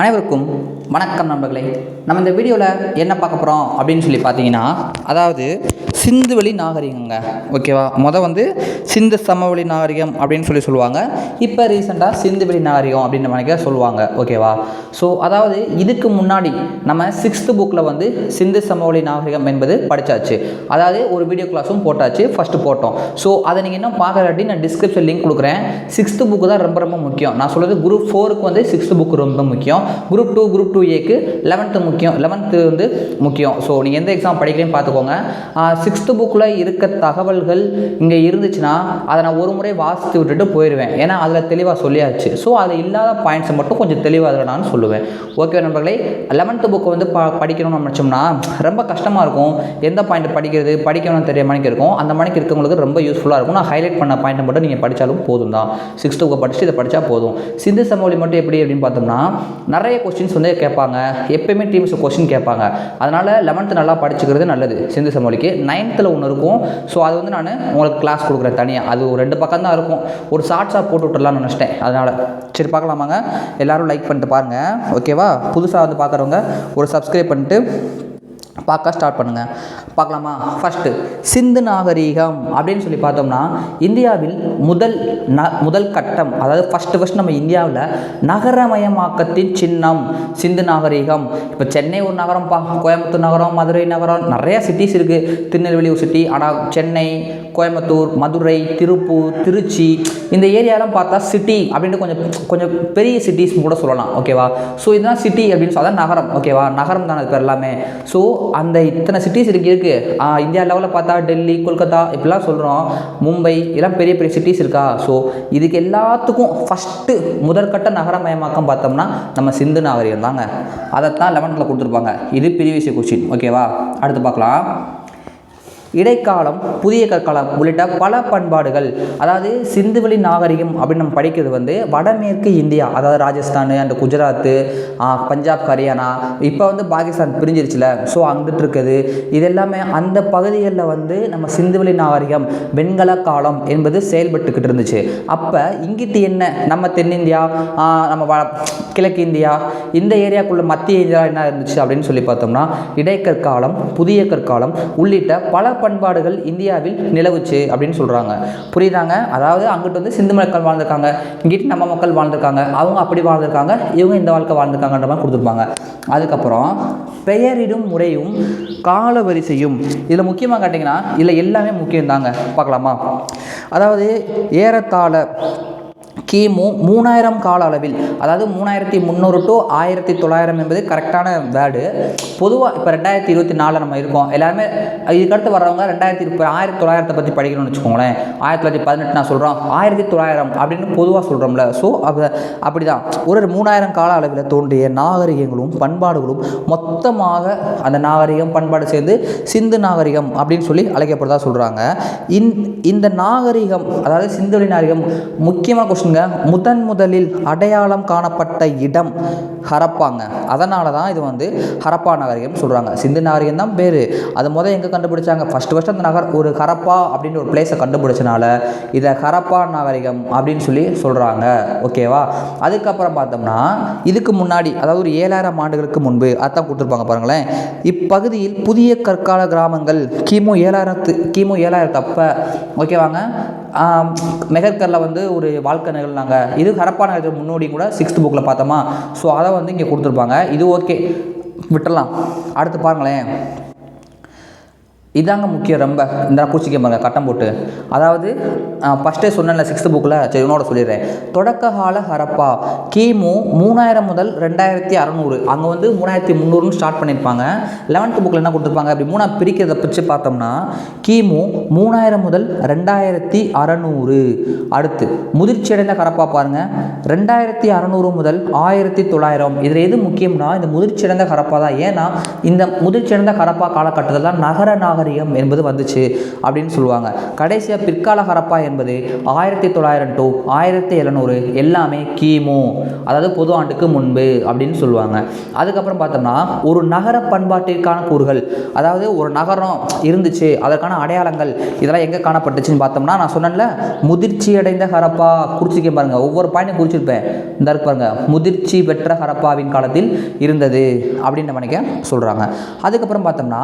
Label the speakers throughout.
Speaker 1: அனைவருக்கும் வணக்கம் நண்பர்களே. நம்ம இந்த வீடியோவில் என்ன பார்க்க போகிறோம் அப்படின்னு சொல்லி பார்த்தீங்கன்னா, அதாவது சிந்துவெளி நாகரிகங்க. ஓகேவா? வந்து சிந்து சமவெளி நாகரிகம் அப்படின்னு சொல்லுவாங்க. இப்போ ரீசெண்டாக சிந்துவெளி நாகரிகம் அப்படின்ற மாதிரி சொல்லுவாங்க. ஓகேவா? ஸோ அதாவது இதுக்கு முன்னாடி நம்ம 6th புக்கில் சிந்து சமவெளி நாகரிகம் என்பது படித்தாச்சு. அதாவது ஒரு வீடியோ கிளாஸும் போட்டாச்சு, ஃபஸ்ட்டு போட்டோம். ஸோ அதை நீங்கள் இன்னும் பார்க்கலாட்டி நான் டிஸ்கிரிப்ஷன் லிங்க் கொடுக்குறேன். 6th புக்கு தான் ரொம்ப ரொம்ப முக்கியம். நான் சொல்கிறது குரூப் 4க்கு 6th புக்கு ரொம்ப முக்கியம். குரூப் 2 குரூப் 2A 11th முக்கியம், 11th முக்கியம். ஸோ நீங்கள் எந்த எக்ஸாம் படிக்கிறேன்னு பார்த்துக்கோங்க. 6th புக்கில் இருக்க தகவல்கள் இங்கே இருந்துச்சுன்னா அதை நான் ஒரு முறை வாசித்து விட்டுட்டு போயிடுவேன். ஏன்னா அதில் தெளிவாக சொல்லியாச்சு. ஸோ அதில் இல்லாத பாயிண்ட்ஸை மட்டும் கொஞ்சம் தெளிவாக அதில் நான் சொல்லுவேன். ஓகே நண்பர்களே, 11th புக்கை படிக்கணும்னு நினச்சோம்னா ரொம்ப கஷ்டமாக இருக்கும். எந்த பாயிண்ட் படிக்கணும்னு தெரிய மணிக்கு இருக்கும். அந்த மணிக்கு இருக்கவங்களுக்கு ரொம்ப யூஸ்ஃபுல்லாக இருக்கும். நான் ஹைலைட் பண்ண பாயிண்ட்டை மட்டும் நீங்கள் படித்தாலும் போதும் தான். 6th புக்கை படிச்சுட்டு இதை படித்தா போதும். சிந்து சமவெளி மட்டும் எப்படி அப்படின்னு பார்த்தோம்னா நிறைய கொஸ்டின்ஸ் கேட்பாங்க. எப்பயுமே டீம்ஸ் கொஸ்டின் கேட்பாங்க. அதனால் 11th நல்லா படிச்சுக்கிறது நல்லது. சிந்து சமவெளிக்கு 9th ஒன்று இருக்கும். ஸோ அது நான் உங்களுக்கு கிளாஸ் கொடுக்குறேன் தனியாக. அது ஒரு 2 பக்கம் தான் இருக்கும். ஒரு ஷார்ட்ஸாக போட்டு விட்டுடலாம்னு நினச்சிட்டேன். அதனால் சரி பார்க்கலாமாங்க. எல்லோரும் லைக் பண்ணிட்டு பாருங்கள். ஓகேவா? புதுசாக பார்க்குறவங்க ஒரு சப்ஸ்கிரைப் பண்ணிட்டு பார்க்க ஸ்டார்ட் பண்ணுங்கள். பார்க்கலாமா? ஃபஸ்ட்டு சிந்து நாகரீகம் அப்படின்னு சொல்லி பார்த்தோம்னா இந்தியாவில் முதல் கட்டம், அதாவது ஃபஸ்ட்டு நம்ம இந்தியாவில் நகரமயமாக்கத்தின் சின்னம் சிந்து நாகரீகம். இப்போ சென்னை ஒரு நகரம், கோயம்புத்தூர் நகரம், மதுரை நகரம், நிறையா சிட்டிஸ் இருக்குது. திருநெல்வேலி ஒரு சிட்டி. ஆனால் சென்னை, கோயம்புத்தூர், மதுரை, திருப்பூர், திருச்சி இந்த ஏரியாலாம் பார்த்தா சிட்டி அப்படின்ட்டு கொஞ்சம் பெரிய சிட்டிஸ் கூட சொல்லலாம். ஓகேவா? ஸோ இதுதான் சிட்டி அப்படின்னு சொல்லலாம். நகரம். ஓகேவா? நகரம் தானே அது பேர் எல்லாமே. ஸோ அந்த இத்தனை சிட்டிஸ் இருக்குது. இந்தியா லெவலில் பார்த்தா டெல்லி, கொல்கத்தா இப்படிலாம் சொல்கிறோம். மும்பை இதெல்லாம் பெரிய பெரிய சிட்டிஸ் இருக்கா? ஸோ இதுக்கு எல்லாத்துக்கும் ஃபஸ்ட்டு முதற்கட்ட நகரமயமாக்கம் பார்த்தோம்னா நம்ம சிந்து நாகரிகம் தாங்க. அதைத்தான் 11th கொடுத்துருப்பாங்க. இது ப்ரீவியஸ் கொஸ்டின். ஓகேவா? அடுத்து பார்க்கலாம். இடைக்காலம், புதிய கற்காலம் உள்ளிட்ட பல பண்பாடுகள். அதாவது சிந்துவெளி நாகரிகம் அப்படின்னு நம்ம படிக்கிறது வடமேற்கு இந்தியா, அதாவது ராஜஸ்தான் அண்ட் குஜராத்து, பஞ்சாப், ஹரியானா, இப்போ பாகிஸ்தான் பிரிஞ்சிருச்சுல. ஸோ அங்கிட்டு இருக்குது. இது எல்லாமே அந்த பகுதிகளில் நம்ம சிந்துவெளி நாகரிகம் வெண்கல காலம் என்பது செயல்பட்டுக்கிட்டு இருந்துச்சு. அப்போ இங்கிட்டு என்ன நம்ம தென்னிந்தியா, நம்ம கிழக்கு இந்தியா, இந்த ஏரியாக்குள்ள மத்திய இந்தியா என்ன இருந்துச்சு அப்படின்னு சொல்லி பார்த்தோம்னா இடைக்கற்காலம், புதிய கற்காலம் உள்ளிட்ட பல பண்பாடுகள் இந்தியாவில் நிலவுச்சு அப்படின்னு சொல்கிறாங்க. புரியுதாங்க? அதாவது அங்கிட்டு சிந்து மக்கள் வாழ்ந்திருக்காங்க, இங்கிட்டு நம்ம மக்கள் வாழ்ந்திருக்காங்க. அவங்க அப்படி வாழ்ந்திருக்காங்க, இவங்க இந்த வாழ்க்கை வாழ்ந்திருக்காங்கன்ற மாதிரி கொடுத்துருப்பாங்க. அதுக்கப்புறம் பெயரிடும் முறையும் கால வரிசையும் இதில் முக்கியமாக கேட்டிங்கன்னா இதில் எல்லாமே முக்கியம் தாங்க. பார்க்கலாமா? அதாவது ஏறத்தாழ கிமு 3000 கால அளவில், அதாவது 3300 to 1900 என்பது கரெக்டான வேர்டு. பொதுவாக இப்போ 2024 நம்ம இருக்கோம். எல்லாருமே இதுக்கடுத்து வர்றவங்க 1900 பற்றி படிக்கணும்னு வச்சுக்கோங்களேன். 1918 நான் சொல்கிறோம், 1900 அப்படின்னு பொதுவாக சொல்கிறோம்ல. ஸோ அப்படி தான் ஒரு 3000 கால அளவில் தோன்றிய நாகரிகங்களும் பண்பாடுகளும் மொத்தமாக அந்த நாகரிகம் பண்பாடு சேர்ந்து சிந்து நாகரிகம் அப்படின்னு சொல்லி அழைக்கப்படுறதா சொல்கிறாங்க. இந்த நாகரிகம், அதாவது சிந்துவெளி நாகரிகம் முக்கியமாக கொஸ்டின்ங்க. முதலில் அடையாளம் காணப்பட்ட இடம் ஹரப்பாங்க. அதனால தான் இது ஹரப்பா நாகரிகம் சொல்கிறாங்க. சிந்து நாகரிகம் தான் பேர். அது எங்கே கண்டுபிடிச்சாங்க? ஃபஸ்ட்டு அந்த ஒரு ஹரப்பா அப்படின்னு ஒரு பிளேஸை கண்டுபிடிச்சனால இதை ஹரப்பா நாகரிகம் அப்படின்னு சொல்லி சொல்கிறாங்க. ஓகேவா? அதுக்கப்புறம் பார்த்தோம்னா இதுக்கு முன்னாடி, அதாவது ஒரு 7000 ஆண்டுகளுக்கு முன்பு அதான் கொடுத்துருப்பாங்க பாருங்களேன். இப்பகுதியில் புதிய கற்கால கிராமங்கள் கிமு 7000 அப்போ ஓகேவாங்க மெகர்கரில் ஒரு வாழ்க்கை நிகழ்ந்தாங்க. இது ஹரப்பா நகரத்துக்கு முன்னோடி கூட 6th புக்கில் பார்த்தோமா. ஸோ அதை இங்கே கொடுத்துருப்பாங்க. இது ஓகே, விட்டுடலாம். அடுத்து பாருங்களேன். இதாங்க முக்கியம். ரொம்ப இந்த பூச்சிக்க பாருங்க கட்டம் போட்டு. அதாவது ஃபஸ்ட்டே சொன்னேன்ல 6th புக்கில், சரி உன்னோட சொல்லிடுறேன். தொடக்க கால ஹரப்பா கிமு 3000 முதல் 2600. அங்கே 3300 ஸ்டார்ட் பண்ணியிருப்பாங்க. 11th புக்கில் என்ன கொடுத்துருப்பாங்க? அப்படி 3 பிரிக்கிறத பிரித்து பார்த்தோம்னா கிமு 3000 முதல் 2600. அடுத்து முதிர்ச்சியடைந்த ஹரப்பா பாருங்கள், 2600 முதல் 1900. இதில் எது முக்கியம்னா இந்த முதிர்ச்சியடைந்த ஹரப்பா தான். ஏன்னா இந்த முதிர்ச்சியடைந்த ஹரப்பா காலகட்டத்தில் தான் நகர நாகரிகம் என்பது வந்துச்சு அப்படின்னு சொல்லுவாங்க. கடைசியாக பிற்கால ஹரப்பா என்பது 1900 to 1700 எல்லாமே கிமு, அதாவது பொது ஆண்டுக்கு முன்பு அப்படின்னு சொல்லுவாங்க. அதுக்கப்புறம் பார்த்தோம்னா ஒரு நகர பண்பாட்டிற்கான கூறுகள், அதாவது ஒரு நகரம் இருந்துச்சு அதற்கான அடையாளங்கள் இதெல்லாம் எங்கே காணப்பட்டுச்சுன்னு பார்த்தோம்னா, நான் சொன்னேன்ல முதிர்ச்சி அடைந்த ஹரப்பா, குறிச்சிக்க பாருங்க, ஒவ்வொரு பாயிண்ட்டும் குறிச்சிருப்பேன். இந்த இருக்கு பாருங்க, முதிர்ச்சி பெற்ற ஹரப்பாவின் காலத்தில் இருந்தது அப்படின்னு நினைக்க சொல்கிறாங்க. அதுக்கப்புறம் பார்த்தோம்னா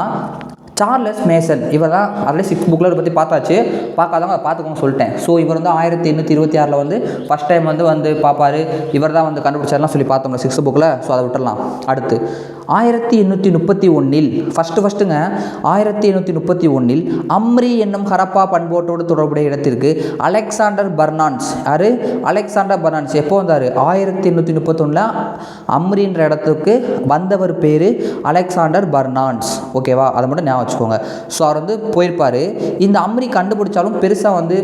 Speaker 1: சார்லஸ் மேசன், இவர் தான் அதில் 6th புக்கில் பற்றி பார்த்தாச்சு, பார்க்காதவங்க அதை பார்த்துக்கோங்க சொல்லிட்டேன். ஸோ இவர் வந்து 1826 வந்து ஃபஸ்ட் டைம் வந்து பார்ப்பார், இவர் தான் வந்து கண்டுபிடிச்சார்லாம் சொல்லி பார்த்தோம்ல 6th புக்கில். ஸோ அதை விட்டுடலாம். அடுத்து 1831 ஃபஸ்ட்டுங்க 1831 அம்ரி என்னும் ஹரப்பா பண்பாட்டோடு தொடர்புடைய இடத்திற்கு அலெக்சாண்டர் பர்னான்ஸ், யார் அலெக்சாண்டர் பர்னான்ஸ் எப்போ வந்தார்? 1831 அம்ரின்ற இடத்துக்கு வந்தவர் பேர் அலெக்சாண்டர் பர்னான்ஸ். ஓகேவா, அதை மட்டும் ஞாபகம் வச்சுக்கோங்க. ஸோ அவர் வந்து போயிருப்பார். இந்த அம்ரி கண்டுபிடிச்சாலும் பெருசாக வந்து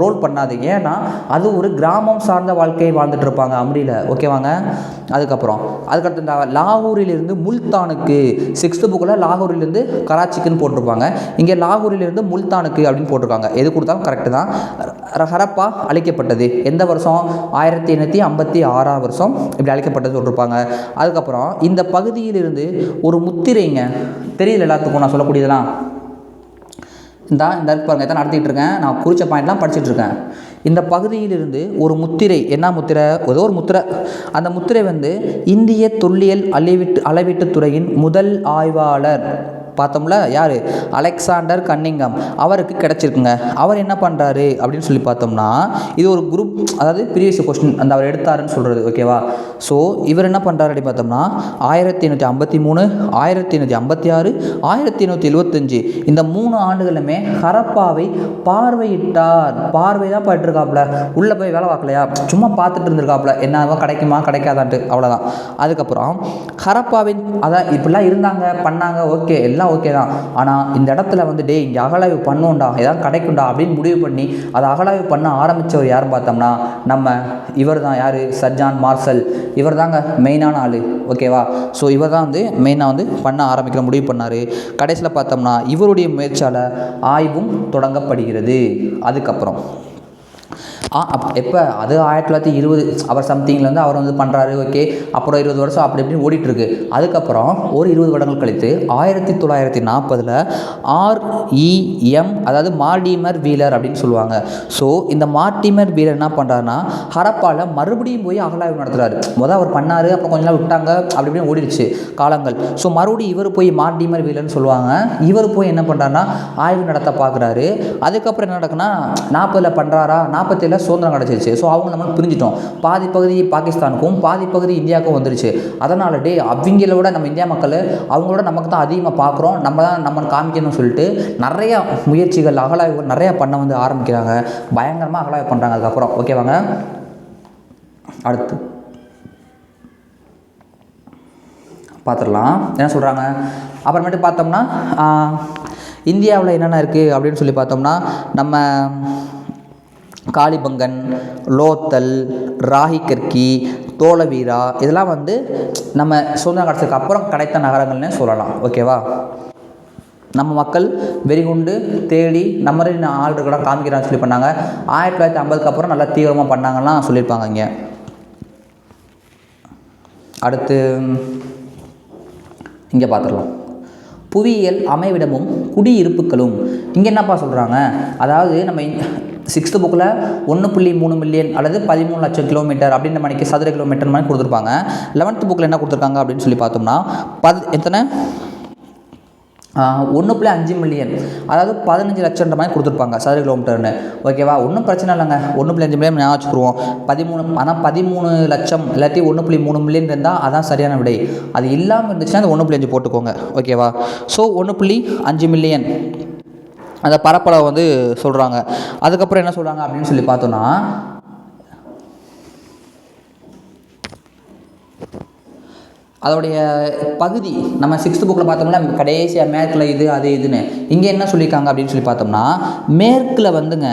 Speaker 1: ரோல் பண்ணாது, ஏன்னா அது ஒரு கிராமம் சார்ந்த வாழ்க்கையை வாழ்ந்துட்டு இருப்பாங்க அம்ரியில். ஓகேவாங்க. அதுக்கடுத்து இந்த லாகூரிலிருந்து முல்தானுக்கு 6th புக்கில் லாகூரிலிருந்து கராச்சிக்குன்னு போட்டிருப்பாங்க, இங்கே லாகூரிலிருந்து முல்தானுக்கு அப்படின்னு போட்டிருக்காங்க. எது கொடுத்தாலும் கரெக்டு தான். ஹரப்பா அழிக்கப்பட்டது எந்த வருஷம்? 1856 வருஷம் இப்படி அழிக்கப்பட்டது சொல்லியிருப்பாங்க. அதுக்கப்புறம் இந்த பகுதியிலிருந்து ஒரு முத்திரைங்க தெரியல எல்லாத்துக்கும் நான் சொல்லக்கூடியதெல்லாம் இந்த பாருங்க, தான் நடத்திட்டு இருக்கேன், நான் குறித்த பாயிண்ட்லாம் படிச்சுட்டு இருக்கேன். இந்த பகுதியிலிருந்து ஒரு முத்திரை, என்ன முத்திரை? ஏதோ ஒரு முத்திரை. அந்த முத்திரை வந்து இந்திய தொல்லியல் அளவீட்டு துறையின் முதல் ஆய்வாளர் பார்த்தோம்ல, யார்? அலெக்சாண்டர் கன்னிங்கம், அவருக்கு கிடச்சிருக்குங்க. அவர் என்ன பண்ணுறாரு அப்படின்னு சொல்லி பார்த்தோம்னா, இது ஒரு குரூப், அதாவது ப்ரீவியஸ் கொஸ்டின் அந்த அவர் எடுத்தாருன்னு சொல்கிறது. ஓகேவா. ஸோ இவர் என்ன பண்ணுறாரு அப்படின்னு பார்த்தோம்னா 1853, 1856, 1875 இந்த 3 ஆண்டுகளுமே ஹரப்பாவை பார்வையிட்டார். பார்வை தான் போயிட்டுருக்காப்புல, உள்ளே போய் வேலை பார்க்கலையா, சும்மா பார்த்துட்டு இருந்திருக்காப்புல, என்ன கிடைக்குமா கிடைக்காதான்ட்டு, அவ்வளோதான். அதுக்கப்புறம் ஹரப்பாவின் அதான் இப்படிலாம் இருந்தாங்க பண்ணாங்க, ஓகே எல்லாம் ஓகே தான். ஆனால் இந்த இடத்துல வந்து இங்கே அகழாய்வு பண்ணுவோண்டா, எதாவது கிடைக்கும்டா அப்படின்னு முடிவு பண்ணி அதை அகழாய்வு பண்ண ஆரம்பித்தவர் யாருன்னு பார்த்தோம்னா நம்ம இவர் தான். யார்? Sir John Marshall. இவர் தாங்க மெயினான ஆள். ஓகேவா. ஸோ இவர் தான் வந்து மெயினாக வந்து பண்ண ஆரம்பிக்கிற முடிவு பண்ணார். கடைசியில் பார்த்தோம்னா இவருடைய முயற்சியால் ஆய்வும் தொடங்கப்படுகிறது. அதுக்கப்புறம் எப்போ? அது 1920 அவர் சம்திங்லேருந்து அவர் வந்து பண்ணுறாரு. ஓகே, அப்புறம் 20 வருஷம் அப்படி இப்படி ஓடிட்டுருக்கு. அதுக்கப்புறம் ஒரு 20 வருடங்கள் கழித்து 1940 REM, அதாவது மார்டிமர் வீலர் அப்படின்னு சொல்லுவாங்க. ஸோ இந்த மார்டிமர் வீலர் என்ன பண்ணுறாருன்னா ஹரப்பாவில் மறுபடியும் போய் அகழாய்வு நடத்துகிறாரு. அவர் பண்ணார், அப்புறம் கொஞ்ச நாள் விட்டாங்க, அப்படி இப்படின்னு ஓடிடுச்சு காலங்கள். ஸோ மறுபடியும் இவர் போய் மார்டிமர் வீலர்னு சொல்லுவாங்க, இவர் போய் என்ன பண்ணுறாருன்னா ஆய்வு நடத்த பார்க்குறாரு. அதுக்கப்புறம் என்ன நடக்குன்னா 40 பண்ணுறாரா, 47 சுதந்திரம் கிடச்சிருச்சு. ஸோ அவங்க நம்ம பிரிஞ்சிட்டோம், பாதி பகுதி பாகிஸ்தானுக்கும் பாதி பகுதி இந்தியாவுக்கும் வந்துருச்சு. அதனால் அவங்களோட நம்ம இந்தியா மக்கள் அவங்களோட நமக்கு தான் அதிகமாக பார்க்குறோம், நம்ம காமிக்கணும்னு சொல்லிட்டு நிறைய முயற்சிகள் அகழாய்வுகள் நிறையா பண்ண வந்து ஆரம்பிக்கிறாங்க. பயங்கரமாக அகழாய்வு பண்ணுறாங்க. அதுக்கப்புறம் ஓகேவாங்க. அடுத்து பார்த்துடலாம் என்ன சொல்கிறாங்க. அப்புறமேட்டு பார்த்தோம்னா இந்தியாவில் என்னென்ன இருக்குது அப்படின்னு சொல்லி பார்த்தோம்னா நம்ம காளிபங்கன், லோத்தல், ராஹிகர்கி, தோலவீரா இதெல்லாம் வந்து நம்ம சுதந்திரம் கிடச்சதுக்கு அப்புறம் கிடைத்த நகரங்கள்னு சொல்லலாம். ஓகேவா. நம்ம மக்கள் வெறிகுண்டு தேடி நம்ம ஆள் கூட காமிக்கிறான்னு சொல்லி பண்ணாங்க. 1950க்கு அப்புறம் நல்லா தீவிரமாக பண்ணாங்கலாம் சொல்லியிருப்பாங்க இங்கே. அடுத்து இங்கே பார்த்துடலாம். புவியியல் அமைவிடமும் குடியிருப்புகளும். இங்கே என்னப்பா சொல்கிறாங்க, அதாவது நம்ம 6th புக்கில் 1.3 மில்லியன் அல்லது 13 லட்சம் கிலோமீட்டர் அப்படின்ற மணிக்கு சதுர கிலோமீட்டர் மாதிரி கொடுத்துருப்பாங்க. 11th புக்கில் என்ன கொடுத்துருக்காங்க அப்படின்னு சொல்லி பார்த்தோம்னா எத்தனை 1.5 மில்லியன், அதாவது 15 லட்சம்ன்ற மாதிரி கொடுத்துருப்பாங்க சதுர கிலோமீட்டர்னு. ஓகேவா. ஒன்றும் பிரச்சனை இல்லைங்க, 1.5 மில்லியன் ஞாபகம் வச்சுக்குருவோம். 13 லட்சம் இல்லாட்டி 1.3 மில்லியன் இருந்தால் அதான் சரியான விடை. அது இல்லாமல் இருந்துச்சுன்னா அது 1.5 போட்டுக்கோங்க. ஓகேவா. ஸோ 1.5 மில்லியன் அந்த பரப்பளவை வந்து சொல்கிறாங்க. அதுக்கப்புறம் என்ன சொல்கிறாங்க அப்படின்னு சொல்லி பார்த்தோன்னா அதோடைய பகுதி நம்ம 6th புக்கில் பார்த்தோம்னா கடைசியாக மேற்கில் இது அது இதுன்னு இங்கே என்ன சொல்லியிருக்காங்க அப்படின்னு சொல்லி பார்த்தோம்னா மேற்கில் வந்துங்க,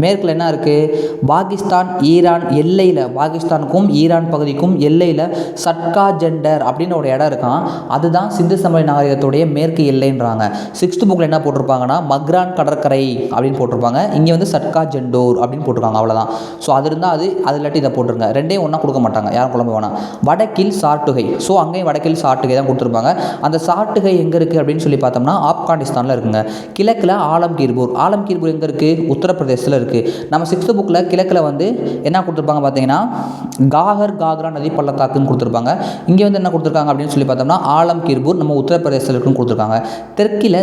Speaker 1: மேற்கில் என்ன இருக்குது, பாகிஸ்தான் ஈரான் எல்லையில், பாகிஸ்தானுக்கும் ஈரான் பகுதிக்கும் எல்லையில் சட்கா ஜெண்டர் அப்படின்னு ஒரு இடம் இருக்கான். அதுதான் சிந்து சமவெளி நாகரிகத்துடைய மேற்கு எல்லைன்றாங்க. 6th புக்கில் என்ன போட்டிருப்பாங்கன்னா மக்ரான் கடற்கரை அப்படின்னு போட்டிருப்பாங்க. இங்கே வந்து சட்கா ஜெண்டோர் அப்படின்னு போட்டிருக்காங்க. அவ்வளோதான். ஸோ அது இருந்தால் அது இல்லாட்டி இதை போட்டிருங்க. ரெண்டையும் ஒன்றா கொடுக்க மாட்டாங்க, யாரும் குழம்பு வேணாம். வடக்கில் சாட்டுகை, ஸோ அங்கேயும் வடக்கில் சாட்டுகை தான் கொடுத்துருப்பாங்க. அந்த சாட்டுகை எங்கே இருக்குது அப்படின்னு சொல்லி பார்த்தோம்னா ஆப்கானிஸ்தானில் இருக்குங்க. கிழக்கில் ஆலம்கீர்பூர், ஆலம்கீர்பூர் எங்கே இருக்குது, உத்தரப்பிரதேசத்தில் இருக்குது. நம்ம 6th புக்கில் கிழக்கில் வந்து என்ன கொடுத்துருப்பாங்க பார்த்தீங்கன்னா காகர் காக்ரா நதி பள்ளத்தாக்குன்னு கொடுத்துருப்பாங்க. இங்கே வந்து என்ன கொடுத்துருக்காங்க அப்படின்னு சொல்லி பார்த்தோம்னா ஆலம்கீர்பூர் நம்ம உத்தரப்பிரதேசத்தில் இருக்குன்னு கொடுத்துருக்காங்க. தெற்கில்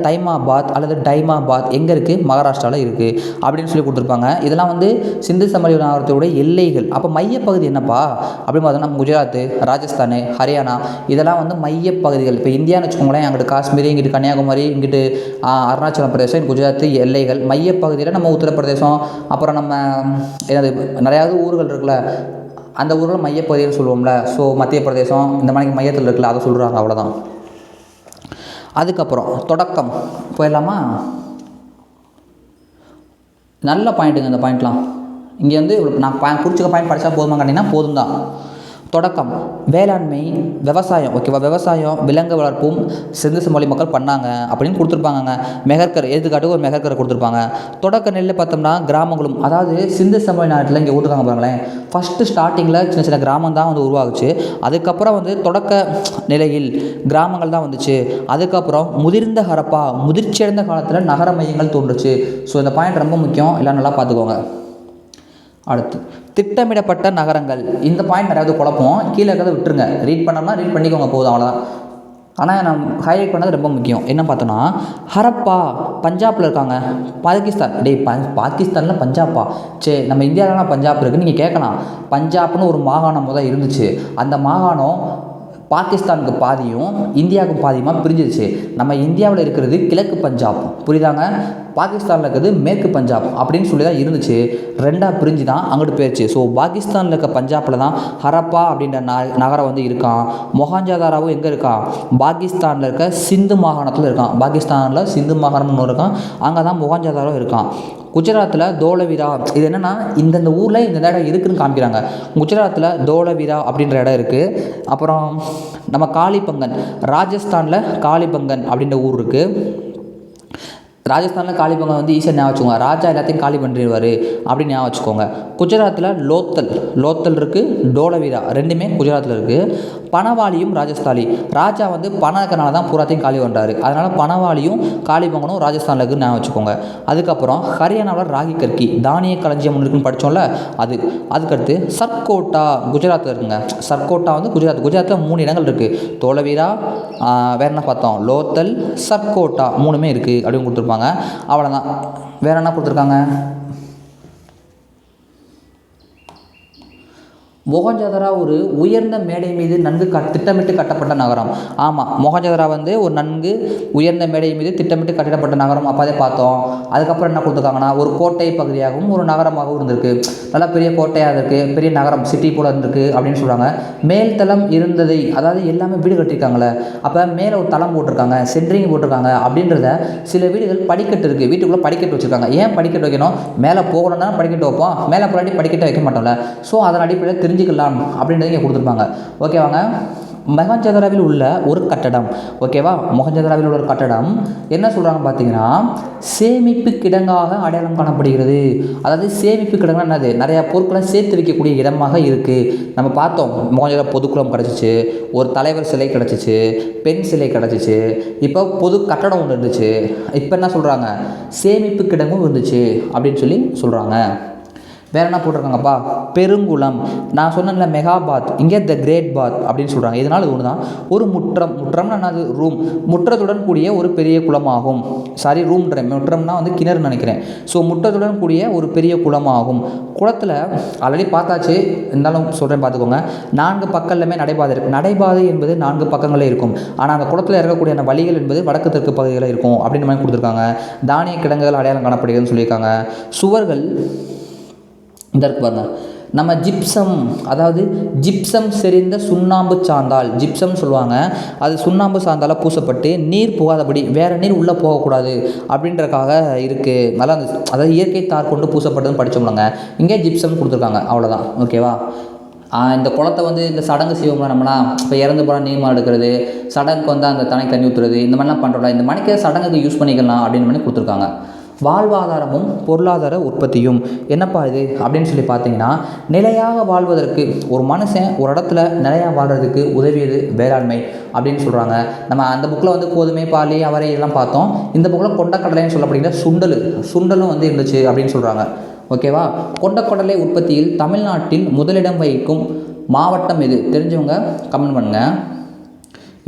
Speaker 1: தைமாபாத் அல்லது டைமாபாத் எங்கே இருக்குது, மகாராஷ்டிராவில் இருக்குது அப்படின்னு சொல்லி கொடுத்துருப்பாங்க. இதெல்லாம் வந்து சிந்து சமவெளி நாகரிகத்தோட எல்லைகள். அப்போ மையப்பகுதி என்னப்பா அப்படின்னு பார்த்தோம்னா குஜராத், ராஜஸ்தான், ஹரியானா இதெல்லாம் வந்து மையப்பகுதிகள். இப்போ இந்தியான்னு வச்சுக்கோங்களேன், அங்கிட்டு காஷ்மீர், இங்கிட்டு கன்னியாகுமரி, இங்கிட்டு அருணாச்சல பிரதேசம், குஜராத் எல்லைகள். மையப்பகுதியில் நம்ம உத்தரப்பிரதேசம், அப்புறம் நம்ம ஏதாவது நிறையாவது ஊர்கள் இருக்குல்ல, அந்த ஊரில் மையப்பகுதின்னு சொல்லுவோம்ல. ஸோ மத்திய பிரதேசம் இந்த மாதிரி மையத்தில் இருக்குல்ல, அதை சொல்கிறாங்க. அவ்வளோதான். அதுக்கப்புறம் தொடக்கம் போயிடலாமா? நல்ல பாயிண்ட்டுங்க இந்த பாயிண்ட்லாம். இங்கே வந்து நான் குறிச்சிக்க பாயிண்ட் படித்தா போதுமா கேட்டிங்கன்னா போதும் தான். தொடக்கம் வேளாண்மை, விவசாயம், ஓகேவா, விவசாயம் விலங்கு வளர்ப்பும் சிந்து சமவெளி மக்கள் பண்ணாங்க அப்படின்னு கொடுத்துருப்பாங்கங்க. மெஹர்கர் எடுத்துக்காட்டுக்கு ஒரு மெஹர்கரை கொடுத்துருப்பாங்க. தொடக்க நெல் பார்த்தோம்னா கிராமங்களும், அதாவது சிந்து சமவெளி நாட்டில் இங்கே கொடுத்துருக்காங்க பாருங்களேன். ஃபஸ்ட்டு ஸ்டார்டிங்கில் சின்ன சின்ன கிராமம் தான் வந்து உருவாகுச்சு. அதுக்கப்புறம் வந்து தொடக்க நிலையில் கிராமங்கள் தான் வந்துச்சு. அதுக்கப்புறம் முதிர்ந்த ஹரப்பா, முதிர்ச்சியடைந்த காலத்தில் நகர மையங்கள் தோன்றுச்சு. ஸோ இந்த பாயிண்ட் ரொம்ப முக்கியம், எல்லாம் நல்லா பார்த்துக்கோங்க. அடுத்து திட்டமிடப்பட்ட நகரங்கள். இந்த பாயிண்ட் நிறையாவது குழப்பம், கீழே இருக்கிறத விட்டுருங்க. ரீட் பண்ணோம்னா ரீட் பண்ணிக்கோங்க போதும், அவ்வளோதான். ஆனால் நான் ஹைலைட் பண்ணது ரொம்ப முக்கியம். என்ன பார்த்தோன்னா ஹரப்பா பஞ்சாபில் இருக்காங்க. பாகிஸ்தான், பாகிஸ்தானில் பஞ்சாப்பா, சரி நம்ம இந்தியாவிலாம் பஞ்சாப் இருக்குன்னு நீங்கள் கேட்கலாம். பஞ்சாப்னு ஒரு மாகாணம் முதல் இருந்துச்சு. அந்த மாகாணம் பாகிஸ்தானுக்கு பாதியும் இந்தியாவுக்கு பாதியுமாக பிரிஞ்சிருச்சு. நம்ம இந்தியாவில் இருக்கிறது கிழக்கு பஞ்சாப், புரியுதாங்க, பாகிஸ்தானில் இருக்கிறது மேற்கு பஞ்சாப் அப்படின்னு சொல்லி தான் இருந்துச்சு. ரெண்டாக பிரிஞ்சு தான் அங்கிட்டு போயிடுச்சு. ஸோ பாகிஸ்தானில் இருக்க பஞ்சாபில் தான் ஹரப்பா அப்படின்ற நகரம் வந்து இருக்கான். மொஹஞ்சதாராவும் எங்கே இருக்கான், பாகிஸ்தானில் இருக்க சிந்து மாகாணத்தில் இருக்கான். பாகிஸ்தானில் சிந்து மாகாணம்னு ஒன்று இருக்கான், அங்கே தான் மொஹஞ்சதாரோ இருக்கான். குஜராத்தில் தோலவிரா, இது என்னென்னா இந்தந்த ஊரில் இந்த இடம் இருக்குதுன்னு காமிக்கிறாங்க. குஜராத்தில் தோலவிரா அப்படின்ற இடம் இருக்குது. அப்புறம் நம்ம காளிபங்கன், ராஜஸ்தானில் காளிபங்கன் அப்படின்ற ஊர் இருக்குது. ராஜஸ்தானில் காளிபங்கன் வந்து ஈஸியாக ஞாபகம் வச்சுக்கோங்க, ராஜா எல்லாத்தையும் காலி பண்ணிடுவார் அப்படின்னு ஞாபகம் வச்சுக்கோங்க. குஜராத்தில் லோத்தல் இருக்குது, டோலவீரா ரெண்டுமே குஜராத்தில் இருக்குது. பனவாலியும் ராஜஸ்தானி, ராஜா வந்து பணம் இருக்கிறனால தான் பூராத்தையும் காலி பண்ணுறாரு. அதனால் பனவாலியும் காளிபங்கனும் ராஜஸ்தானில் இருக்குன்னு ஞாபகம் வச்சுக்கோங்க. அதுக்கப்புறம் ஹரியானாவில் ராகி கர்கி, தானிய களஞ்சியம் ஒன்று இருக்குன்னு படித்தோம்ல அது. அதுக்கடுத்து சர்கோட்டா குஜராத்தில் இருக்குங்க. சர்கோட்டா வந்து குஜராத்தில் 3 இடங்கள் இருக்குது. தோலவீரா, வேறு என்ன பார்த்தோம், லோத்தல், சர்கோட்டா 3மே இருக்குது அப்படின்னு கொடுத்துருப்பாங்க. அவ்வளோதான். வேறு என்ன கொடுத்துருக்காங்க, மொஹஞ்சதாரா ஒரு உயர்ந்த மேடை மீது நன்கு திட்டமிட்டு கட்டப்பட்ட நகரம். ஆமாம், மொஹஞ்சதாரா வந்து ஒரு நன்கு உயர்ந்த மேடை மீது திட்டமிட்டு கட்டப்பட்ட நகரம். அப்போ அதே பார்த்தோம். அதுக்கப்புறம் என்ன கொடுத்துருக்காங்கன்னா ஒரு கோட்டை பகுதியாகவும் ஒரு நகரமாகவும் இருந்திருக்கு. நல்லா பெரிய கோட்டையாக இருக்குது, பெரிய நகரம் சிட்டி போல் இருந்திருக்கு அப்படின்னு சொல்கிறாங்க. மேல்தளம் இருந்ததை, அதாவது எல்லாமே வீடு கட்டியிருக்காங்களே, அப்போ மேலே ஒரு தளம் போட்டிருக்காங்க, சென்ட்ரிங் போட்டிருக்காங்க. அப்படின்றத சில வீடுகள் படிக்கட்டு இருக்குது, வீட்டுக்குள்ளே படிக்கட்டு வச்சுருக்காங்க. ஏன் படிக்கட்டு வைக்கணும், மேலே போகணும்னா படிக்கட்டு வைப்போம், மேலே போராட்டி படிக்கட்டை வைக்க மாட்டோம்ல. ஸோ அதன் அடிப்படையில் தெரிஞ்சுக்கலாம் அப்படின்றத இங்கே கொடுத்துருப்பாங்க. ஓகேவாங்க. மொஹஞ்சதாராவில் உள்ள ஒரு கட்டடம், ஓகேவா, மொஹஞ்சதாராவில் உள்ள ஒரு கட்டடம் என்ன சொல்கிறாங்க பார்த்தீங்கன்னா சேமிப்பு கிடங்காக அடையாளம் காணப்படுகிறது. அதாவது சேமிப்பு கிடங்குனா என்னது, நிறையா பொருட்களை சேர்த்து வைக்கக்கூடிய இடமாக இருக்குது. நம்ம பார்த்தோம், மொஹஞ்சதாரா பொதுக்குளம் கிடச்சிச்சு, ஒரு தலைவர் சிலை கிடச்சிச்சு, பெண் சிலை கிடச்சிச்சு, இப்போ பொது கட்டடம் ஒன்று இருந்துச்சு. இப்போ என்ன சொல்கிறாங்க, சேமிப்பு கிடங்கும் இருந்துச்சு அப்படின்னு சொல்லி சொல்கிறாங்க. வேறு என்ன போட்டிருக்காங்கப்பா, பெருங்குளம், நான் சொன்னேன்ல மெகாபாத், இங்கே த கிரேட் பாத் அப்படின்னு சொல்கிறாங்க. இதனால் ஒன்று தான் ஒரு முற்றம்னா என்னது, ரூம், முற்றத்துடன் கூடிய ஒரு பெரிய குளமாகும். சாரி, முற்றம்னா வந்து கிணறு நினைக்கிறேன். ஸோ முற்றத்துடன் கூடிய ஒரு பெரிய குளமாகும். குளத்தில் ஆல்ரெடி பார்த்தாச்சு, இருந்தாலும் சொல்கிறேன் பார்த்துக்கோங்க. 4 பக்கம்லையுமே நடைபாதை இருக்குது. நடைபாதை என்பது 4 பக்கங்களே இருக்கும். ஆனால் அந்த குளத்தில் இறக்கக்கூடிய அந்த வழிகள் என்பது வடக்கு தெற்கு பகுதிகளில் இருக்கும் அப்படின்னு மாதிரி கொடுத்துருக்காங்க. தானிய கிடங்குகள் அடையாளம் காணப்படுகிறதுன்னு சொல்லியிருக்காங்க. சுவர்கள் இந்த இருக்கு பாருங்க, நம்ம ஜிப்சம், அதாவது ஜிப்சம் செறிந்த சுண்ணாம்பு சாந்தால், ஜிப்சம் சொல்லுவாங்க, அது சுண்ணாம்பு சாந்தால் பூசப்பட்டு நீர் போகாதபடி, வேறு நீர் உள்ளே போகக்கூடாது அப்படின்றக்காக இருக்குது. நல்லா இருந்துச்சு. அதாவது இயற்கை தார் கொண்டு பூசப்பட்டதுன்னு படித்தோம்லங்க, இங்கே ஜிப்சம் கொடுத்துருக்காங்க, அவ்வளோதான். ஓகேவா? இந்த குளத்தை வந்து இந்த சடங்கு செய்வோம்ல நம்மளாம், இப்போ இறந்து போனால் நீர்மா எடுக்கிறது, சடங்குக்கு வந்து அந்த தண்ணி ஊற்றுறது, இந்த மாதிரிலாம் பண்ணுறோம்ல, இந்த மணிக்கு சடங்குக்கு யூஸ் பண்ணிக்கலாம் அப்படின்னு பண்ணி கொடுத்துருக்காங்க. வாழ்வாதாரமும் பொருளாதார உற்பத்தியும் என்னப்பா இது அப்படின்னு சொல்லி பார்த்தீங்கன்னா, நிலையாக வாழ்வதற்கு ஒரு மனுஷன் ஒரு இடத்துல நிலையாக வாழ்கிறதுக்கு உதவியது வேளாண்மை அப்படின்னு சொல்கிறாங்க. நம்ம அந்த புக்கில் வந்து கோதுமை, பாலி, அவரை இதெல்லாம் பார்த்தோம். இந்த புக்கில் கொண்டக்கடலைன்னு சொல்லப்படுகிற சுண்டலும் வந்து இருந்துச்சு அப்படின்னு சொல்கிறாங்க. ஓகேவா? கொண்டக்கடலை உற்பத்தியில் தமிழ்நாட்டில் முதலிடம் வகிக்கும் மாவட்டம் எது? தெரிஞ்சவங்க கமெண்ட் பண்ணுங்கள்.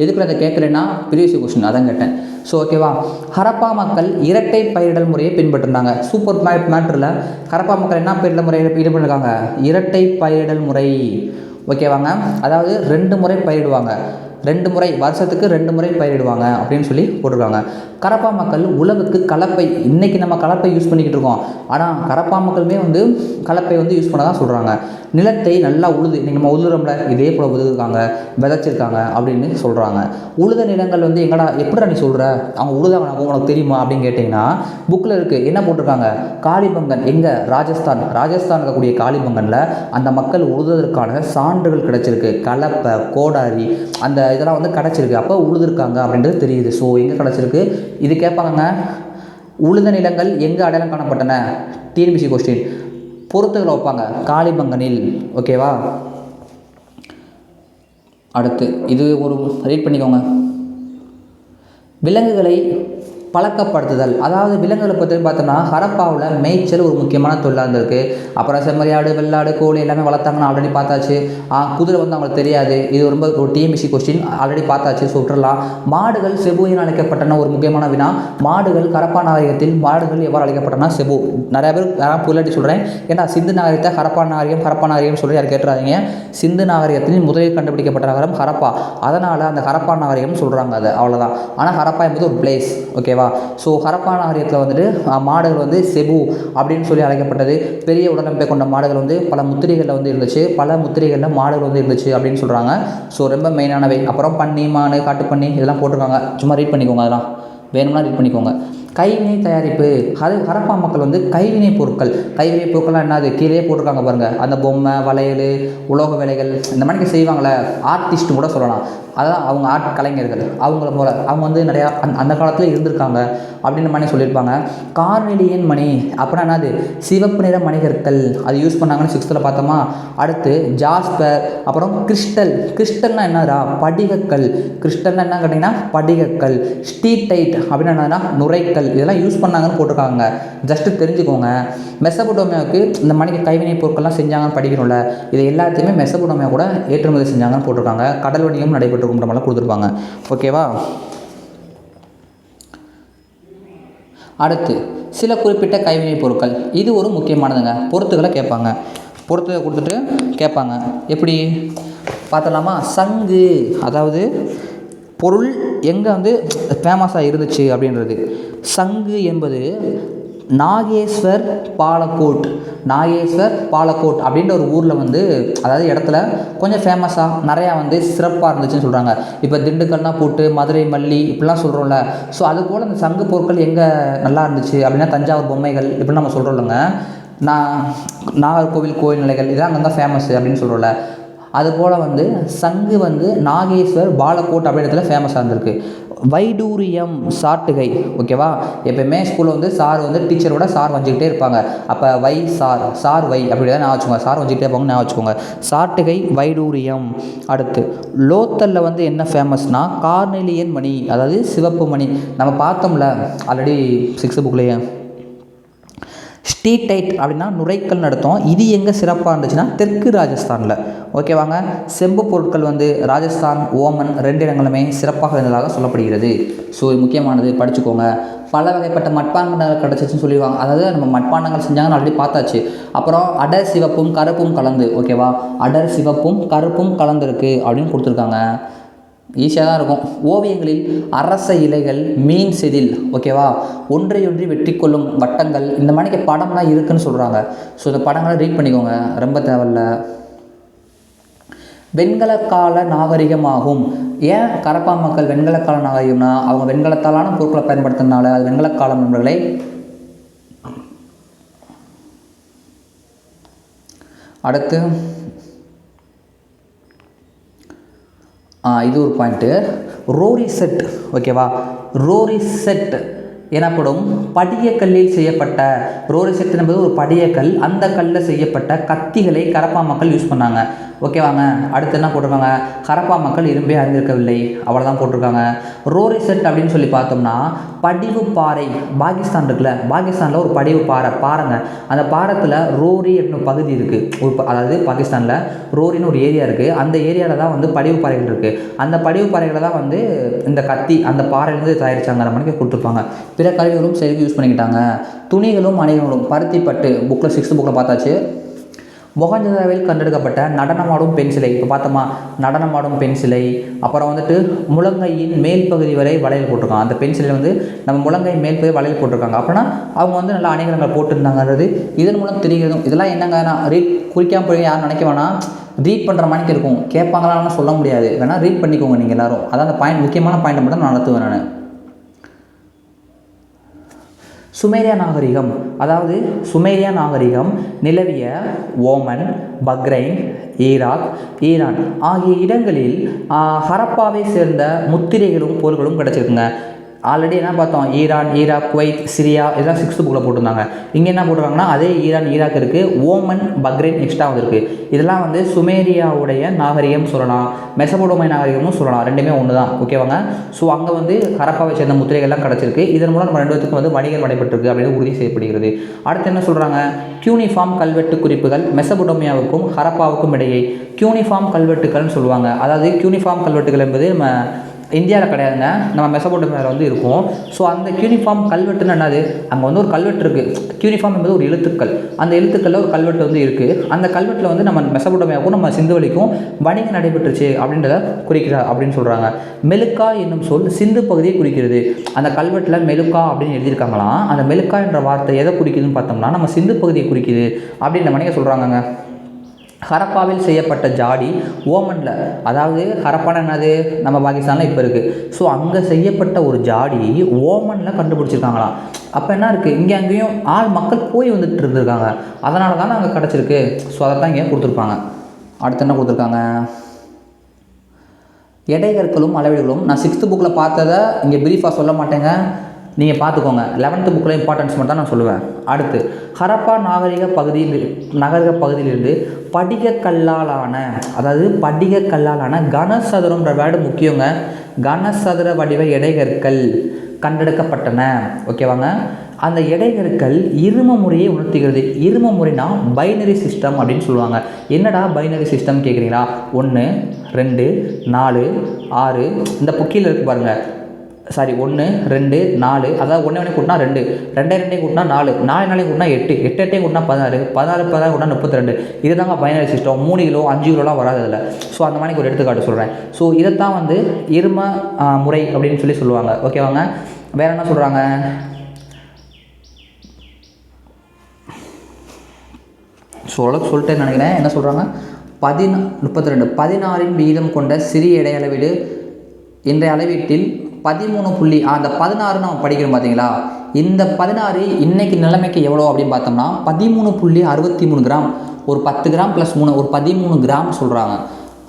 Speaker 1: எதுக்கு அதை கேட்குறேன்னா ப்ரீவியஸ் கொஸ்டின் அதான் கேட்டேன். ஸோ ஓகேவா? ஹரப்பா மக்கள் இரட்டை பயிரிடல் முறையை பின்பற்றினாங்க. சூப்பர் மேட்ரில் ஹரப்பா மக்கள் என்ன பயிரிடல் முறையை ஈடுபட்டிருக்காங்க? இரட்டை பயிரிடல் முறை. ஓகேவாங்க? அதாவது 2 முறை பயிரிடுவாங்க, 2 முறை, வருஷத்துக்கு 2 முறை பயிரிடுவாங்க அப்படின்னு சொல்லி போட்டிருக்காங்க. கரப்பா மக்கள் உழவுக்கு கலப்பை, இன்றைக்கி நம்ம கலப்பை யூஸ் பண்ணிக்கிட்டு இருக்கோம், ஆனால் கரப்பா மக்களுமே வந்து கலப்பை வந்து யூஸ் பண்ண தான் சொல்கிறாங்க. நிலத்தை நல்லா உழுது, இன்றைக்கி நம்ம உழுதுறோம்ல, இதே போல் உழுதுருக்காங்க, விதைச்சிருக்காங்க அப்படின்னு சொல்கிறாங்க. உழுத நிலங்கள் வந்து எங்கடா எப்படிடா நீ சொல்கிற, அவங்க உழுதாங்க உனக்கு தெரியுமா அப்படின்னு கேட்டிங்கன்னா புக்கில் இருக்குது. என்ன போட்டிருக்காங்க? காளிபங்கன், எங்கே? ராஜஸ்தான் இருக்கக்கூடிய காளிபங்கனில் அந்த மக்கள் உழுததற்கான சான்றுகள் கிடச்சிருக்கு. கலப்பை, கோடாரி, அந்த இதெல்லாம் வந்து கிடச்சிருக்கு. அப்போ உழுதுருக்காங்க அப்படின்றது தெரியுது. ஸோ எங்கே கிடச்சிருக்கு இது கேட்பாங்க. உழுத நிலங்கள் எங்கே அடையாளம் காணப்பட்டன? TNPSC question. பொறுத்துகளை வைப்பாங்க, காளிபங்கனில். ஓகேவா? அடுத்து இது ஒரு ரீட் பண்ணிக்கோங்க. விலங்குகளை பழக்கப்படுத்துதல், அதாவது விலங்குகளை பற்றி பார்த்தோம்னா ஹரப்பாவில் மேய்ச்சல் ஒரு முக்கியமான தொழிலாக இருந்திருக்கு. அப்புறம் செம்மறியாடு, வெள்ளாடு, கோழி எல்லாமே வளர்த்தாங்கன்னு ஆல்ரெடி பார்த்தாச்சு. குதிரை வந்து அவங்களுக்கு தெரியாது, இது ரொம்ப ஒரு டிஎம்பிசி கொஸ்டின், ஆல்ரெடி பார்த்தாச்சு. ஸோ விட்டுறலாம். மாடுகள் செபு என அழைக்கப்பட்டன ஒரு முக்கியமான வினா. மாடுகள் ஹரப்பா நாகரிகத்தில் மாடுகள் எவ்வாறு அழைக்கப்பட்டனா செபு. நிறைய பேர் புல்லாட்டி சொல்கிறேன், ஏன்னா சிந்து நாகரிகத்தை ஹரப்பா நாகரிகம் சொல்லி யார் கேட்டுறாதீங்க. சிந்து நாகரிகத்தில் முதலில் கண்டுபிடிக்கப்பட்ட நகரம் ஹரப்பா, அதனால் அந்த ஹரப்பா நாகரிகம் சொல்கிறாங்க. அது அவ்வளோதான். ஆனால் ஹரப்பா என்பது ஒரு பிளேஸ். ஓகேவா? ஸோ ஹரப்பா நாகரிகத்தில் வந்துட்டு மாடுகள் வந்து செபு அப்படின்னு சொல்லி அழைக்கப்பட்டது. பெரிய உடலமைப்பை கொண்ட மாடுகள் வந்து பல முத்திரைகளில் வந்து இருந்துச்சு, பல முத்திரைகளில் மாடுகள் வந்து இருந்துச்சு அப்படின்னு சொல்கிறாங்க. ஸோ ரொம்ப மெயினானவை. அப்புறம் பன்னி, மானு, காட்டுப்பன்னி இதெல்லாம் போட்டிருக்காங்க, சும்மா ரீட் பண்ணிக்கோங்க, அதெல்லாம் வேணும்னா ரீட் பண்ணிக்கோங்க. கைவினை தயாரிப்பு, ஹரப்பா மக்கள் வந்து கைவினை பொருட்கள்லாம் என்னது கீழே போட்டிருக்காங்க பாருங்கள். அந்த பொம்மை, வளையல், உலோக வேலைகள் இந்த மாதிரி செய்வாங்களே, ஆர்டிஸ்ட்டு கூட சொல்லலாம். அதான் அவங்க ஆர்ட் கலைஞர்கள், அவங்கள போல அவங்க வந்து நிறையா அந்த காலத்தில் இருந்திருக்காங்க அப்படின்னு மாதிரி சொல்லியிருப்பாங்க. கார்னெலியன் மணி அப்புறம் என்னது? சிவப்பு நிற மணிகற்கள், அது யூஸ் பண்ணாங்கன்னு 6th பார்த்தோமா. அடுத்து ஜாஸ்பர், அப்புறம் கிறிஸ்டல்னா என்னடா? படிகக்கல். கிறிஸ்டல்னா என்ன கேட்டிங்கன்னா படிகக்கல். ஸ்டீடைட் அப்படின்னு என்னன்னா நுரைக்கல். இதெல்லாம் யூஸ் பண்ணாங்கன்னு போட்டிருக்காங்க, ஜஸ்ட்டு தெரிஞ்சுக்கோங்க. மெசபடோமியாவுக்கு இந்த மணிக்கு கைவினை பொருட்கள்லாம் செஞ்சாங்கன்னு படிக்கணும்ல, இது எல்லாத்தையுமே மெசபடோமியா கூட ஏற்றுமதி செஞ்சாங்கன்னு போட்டிருக்காங்க. கடல் வணிகம் நடைபெற்றிருக்குன்ற மாதிரிலாம் கொடுத்துருப்பாங்க. ஓகேவா? அடுத்து சில குறிப்பிட்ட கைவினை பொருட்கள், இது ஒரு முக்கியமானதுங்க. பொறுத்துகளை கேட்பாங்க, பொறுத்துகளை கொடுத்துட்டு கேட்பாங்க. எப்படி பார்த்தலாமா? சங்கு, அதாவது பொருள் எங்கே வந்து ஃபேமஸாக இருந்துச்சு அப்படின்றது. சங்கு என்பது நாகேஸ்வர் பாலக்கோட் அப்படின்ற ஒரு ஊரில் வந்து, அதாவது இடத்துல கொஞ்சம் ஃபேமஸாக நிறையா வந்து சிறப்பாக இருந்துச்சுன்னு சொல்கிறாங்க. இப்போ திண்டுக்கல்லாம் போட்டு மதுரை மல்லி இப்படிலாம் சொல்கிறோம்ல. ஸோ அதுபோல் அந்த சங்கு பொருட்கள் எங்கே நல்லா இருந்துச்சு அப்படின்னா தஞ்சாவூர் பொம்மைகள் இப்படின்னு நம்ம சொல்கிறோம் இல்லைங்க. நாகர்கோவில் கோயில் நிலைகள் இதெல்லாம் அங்கே தான் ஃபேமஸ்ஸு அப்படின்னு சொல்கிறோம்ல. அதுபோல் வந்து சங்கு வந்து நாகேஸ்வர் பாலக்கோட் அப்படி இடத்துல ஃபேமஸாக இருந்திருக்கு. வைடூரியம் சாட்டுகை. ஓகேவா? எப்போயுமே ஸ்கூலில் வந்து சார் வந்து டீச்சரோட சார் வஞ்சிக்கிட்டே இருப்பாங்க. அப்போ சார் வை அப்படி தான் நான் வச்சுக்கோங்க, சார் வஞ்சிக்கிட்டே இருப்பாங்க நான் வச்சுக்கோங்க. சாட்டுகை, வைடூரியம். அடுத்து லோத்தலில் வந்து என்ன ஃபேமஸ்னால் கார்னெலியன் மணி, அதாவது சிவப்பு மணி. நம்ம பார்த்தோம்ல ஆல்ரெடி 6th புக்லேயே. ஸ்டீடைட் அப்படின்னா நுரைக்கல் நடத்தும். இது எங்கே சிறப்பாக இருந்துச்சுன்னா தெற்கு ராஜஸ்தானில். ஓகேவாங்க? செம்பு பொருட்கள் வந்து ராஜஸ்தான், ஓமன் 2 இடங்களுமே சிறப்பாக இருந்ததாக சொல்லப்படுகிறது. ஸோ இது முக்கியமானது, படிச்சுக்கோங்க. பல வகைப்பட்ட மட்பாண்டங்கள் கிடச்சிச்சுன்னு சொல்லிடுவாங்க. அதாவது நம்ம மட்பாண்டங்கள் செஞ்சாங்கன்னு ஆல்ரெடி பார்த்தாச்சு. அப்புறம் அடர் சிவப்பும் கருப்பும் கலந்து. ஓகேவா? அடர் சிவப்பும் கருப்பும் கலந்துருக்கு அப்படின்னு கொடுத்துருக்காங்க. ஈஸியாக தான் இருக்கும். ஓவியங்களில் அரச இலைகள், மீன் செதில், ஓகேவா, ஒன்றையொன்றி வெற்றி கொள்ளும் வட்டங்கள், இந்த மாதிரிக்கு படம்லாம் இருக்குதுன்னு சொல்கிறாங்க. ஸோ இந்த படங்களை ரீட் பண்ணிக்கோங்க, ரொம்ப தேவையில்ல. வெண்கலக்கால நாகரிகமாகும். ஏன் கரப்பா மக்கள் வெண்கலக்கால நாகரிகம்னா அவங்க வெண்கலத்தாலான பொருட்களை பயன்படுத்தினால அது வெண்கலக்காலம் நண்பர்களே. அடுத்து இது ஒரு பாயிண்ட்டு, ரோரி செட், ஓகேவா. ரோரி செட் எனப்படும் படியக்கல்லில் செய்யப்பட்ட, ரோரி செட் என்பது ஒரு படியக்கல், அந்த கல்லில் செய்யப்பட்ட கத்திகளை கரப்பா மக்கள் யூஸ் பண்ணாங்க, ஓகேவாங்க. அடுத்து என்ன போட்டிருக்காங்க, கரப்பா மக்கள் இரும்பே அறிந்திருக்கவில்லை, அவ்வளோதான் போட்டிருக்காங்க. ரோரி செட் அப்படின்னு சொல்லி பார்த்தோம்னா படிவு பாறை, பாகிஸ்தான் இருக்குல்ல, பாகிஸ்தானில் ஒரு படிவு பாறைங்க, அந்த பாறத்தில் ரோரி அப்படின்னு பகுதி இருக்குது, அதாவது பாகிஸ்தானில் ரோரின்னு ஒரு ஏரியா இருக்குது, அந்த ஏரியாவில் தான் வந்து படிவு பாறைகள் இருக்குது. அந்த படிவு பாறைகளை தான் வந்து இந்த கத்தி அந்த பாறையிலேருந்து தயாரித்தாங்கிற மாதிரி கொடுத்துருப்பாங்க. பிற கருவிகளும் செய்து யூஸ் பண்ணிக்கிட்டாங்க. துணிகளும் அணிகளும் பருத்தி பட்டு, புக்கில் 6th புக்கில் பார்த்தாச்சு. மொஹஞ்சதாரோவில் கண்டெடுக்கப்பட்ட நடனமாடும் பெண் சிலை, இப்போ பார்த்தோமா, நடனமாடும் பெண் சிலை. அப்புறம் வந்துட்டு முழங்கையின் மேல் பகுதி வரை வளையல் போட்டிருக்காங்க, அந்த பெண் சிலையில் வந்து நம்ம முழங்கை மேல் பகுதி வளையல் போட்டிருக்காங்க, அப்படின்னா அவங்க வந்து நல்லா அணிகலங்கள் போட்டுருந்தாங்கிறது இதன் மூலம் தெரிகிறதும். இதெல்லாம் என்னங்க, நான் ரீட் குறிக்காமல் போய் யாரும் நினைக்க வேணாம், ரீட் பண்ணுற மாதிரி இருக்கும், கேட்பாங்களான்னு சொல்ல முடியாது, வேணால் ரீட் பண்ணிக்கோங்க நீங்கள் எல்லோரும். அதான் அந்த பாயிண்ட், முக்கியமான பாயிண்ட் மட்டும் நான் நடத்துவேன் நான். சுமேரியா நாகரிகம், அதாவது சுமேரியா நாகரிகம் நிலவிய ஓமன், பக்ரைன், ஈரான் ஆகிய இடங்களில் ஹரப்பாவை சேர்ந்த முத்திரைகளும் பொருட்களும் கிடச்சிருக்குங்க. ஆல்ரெடி என்ன பார்த்தோம், ஈரான், ஈராக், குவைத், சிரியா, இதெல்லாம் 6th புக்கில் போட்டிருந்தாங்க. இங்கே என்ன போட்டிருக்காங்கன்னா அதே ஈரான், ஈராக் இருக்குது, ஓமன், பக்ரைன் எக்ஸ்ட்ரா வந்துருக்கு. இதெல்லாம் வந்து சுமேரியாவுடைய நாகரிகம் சொல்லலாம், மெசபடோமிய நாகரிகமும் சொல்லலாம், ரெண்டுமே ஒன்று தான், ஓகேவாங்க. ஸோ அங்கே வந்து ஹரப்பாவை சேர்ந்த முத்திரைகள்லாம் கிடச்சிருக்கு. இதன் மூலம் நம்ம 2 பேத்துக்கும் வந்து வணிகம் நடைபெற்றிருக்கு அப்படின்னு உறுதி செய்யப்படுகிறது. அடுத்து என்ன சொல்கிறாங்க, கியூனிஃபார்ம் கல்வெட்டு குறிப்புகள் மெசபடோமியாவுக்கும் ஹரப்பாவுக்கும் இடையே. கியூனிஃபார்ம் கல்வெட்டுகள்னு சொல்லுவாங்க. அதாவது கியூனிஃபார்ம் கல்வெட்டுகள் என்பது நம்ம இந்தியாவில் கிடையாதுங்க, நம்ம மெசபடோமியாவில் வந்து இருக்கும். ஸோ அந்த கியூனிஃபார்ம் கல்வெட்டுன்னு என்னது, அங்கே வந்து ஒரு கல்வெட்டு இருக்குது, கியூனிஃபார்ம் என்பது ஒரு எழுத்துக்கள், அந்த எழுத்துக்களில் ஒரு கல்வெட்டு வந்து இருக்குது, அந்த கல்வெட்டில் வந்து நம்ம மெசபடோமியாவுக்கும் நம்ம சிந்துவெளிக்கும் வணிகம் நடைபெற்றுச்சு அப்படின்றத குறிக்கிறார் அப்படின்னு சொல்கிறாங்க. மெலுக்கா என்னும் சொல் சிந்து பகுதியை குறிக்கிறது. அந்த கல்வெட்டில் மெலுக்கா அப்படின்னு எழுதியிருக்காங்களாம், அந்த மெலுக்கா என்ற வார்த்தை எதை குறிக்குதுன்னு பார்த்தோம்னா நம்ம சிந்து பகுதியை குறிக்குது அப்படின்ற மாதிரி சொல்கிறாங்கங்க. ஹரப்பாவில் செய்யப்பட்ட ஜாடி ஓமனில், அதாவது ஹரப்பான என்னது நம்ம பாகிஸ்தானில் இப்போ இருக்குது, ஸோ அங்கே செய்யப்பட்ட ஒரு ஜாடி ஓமனில் கண்டுபிடிச்சிருக்காங்களாம். அப்போ என்ன இருக்குது, இங்கே அங்கேயும் மக்கள் போய் வந்துட்டு இருந்திருக்காங்க, அதனால தானே அங்கே கிடச்சிருக்கு. ஸோ அதை தான் இங்கே கொடுத்துருப்பாங்க. அடுத்து என்ன கொடுத்துருக்காங்க, எடைகற்களும் அளவீடுகளும். நான் 6th புக்கில் பார்த்ததை இங்கே பிரீஃபாக சொல்ல மாட்டேங்க, நீங்கள் பார்த்துக்கோங்க. 11th புக்கில் இம்பார்ட்டன்ஸ் மட்டும் தான் நான் சொல்லுவேன். அடுத்து ஹரப்பா நாகரிக பகுதியிலிருந்து படிகக்கல்லாலான, அதாவது படிகக்கல்லாலான கனசதுரம்ன்ற வேர்டு முக்கியங்க, கனசதுர வடிவ எடைகற்கள் கண்டெடுக்கப்பட்டன, ஓகேவாங்க. அந்த எடைகற்கள் இரும முறையை உணர்த்துகிறது. இரும முறைனா பைனரி சிஸ்டம் அப்படின்னு சொல்லுவாங்க. என்னடா பைனரி சிஸ்டம் கேட்குறீங்களா, 1, 2, 4, 6 இந்த புக்கியில் இருக்குது பாருங்கள், சாரி 1, 2, 4, அதாவது 1 கூட்டினா 2, 2 கூட்டினா 4, 4 கூட்டினா 8, 8 கூட்டினா 16, 16 கூட்டினா 32. இது தாங்க பைனரி சிஸ்டம். 3 கிலோ 5 கிலோலாம் வராது அதில். ஸோ அந்த மாதிரி ஒரு எடுத்துக்காட்டு சொல்கிறேன். ஸோ இதைத்தான் வந்து இரும முறை அப்படின்னு சொல்லுவாங்க, ஓகேவாங்க. வேறு என்ன சொல்கிறாங்க, சொல்லிட்டேன்னு நினைக்கிறேன். என்ன சொல்கிறாங்க, 32 16 வீதம் கொண்ட சிறிய எடை அளவீடு இன்றைய அளவீட்டில் 13 அந்த 16 நம்ம படிக்கிறோம் பார்த்தீங்களா, இந்த 16 இன்றைக்கி நிலைமைக்கு எவ்வளோ அப்படின்னு பார்த்தோம்னா 13.63 கிராம், ஒரு 10 கிராம் + 3 ஒரு 13 கிராம் சொல்கிறாங்க.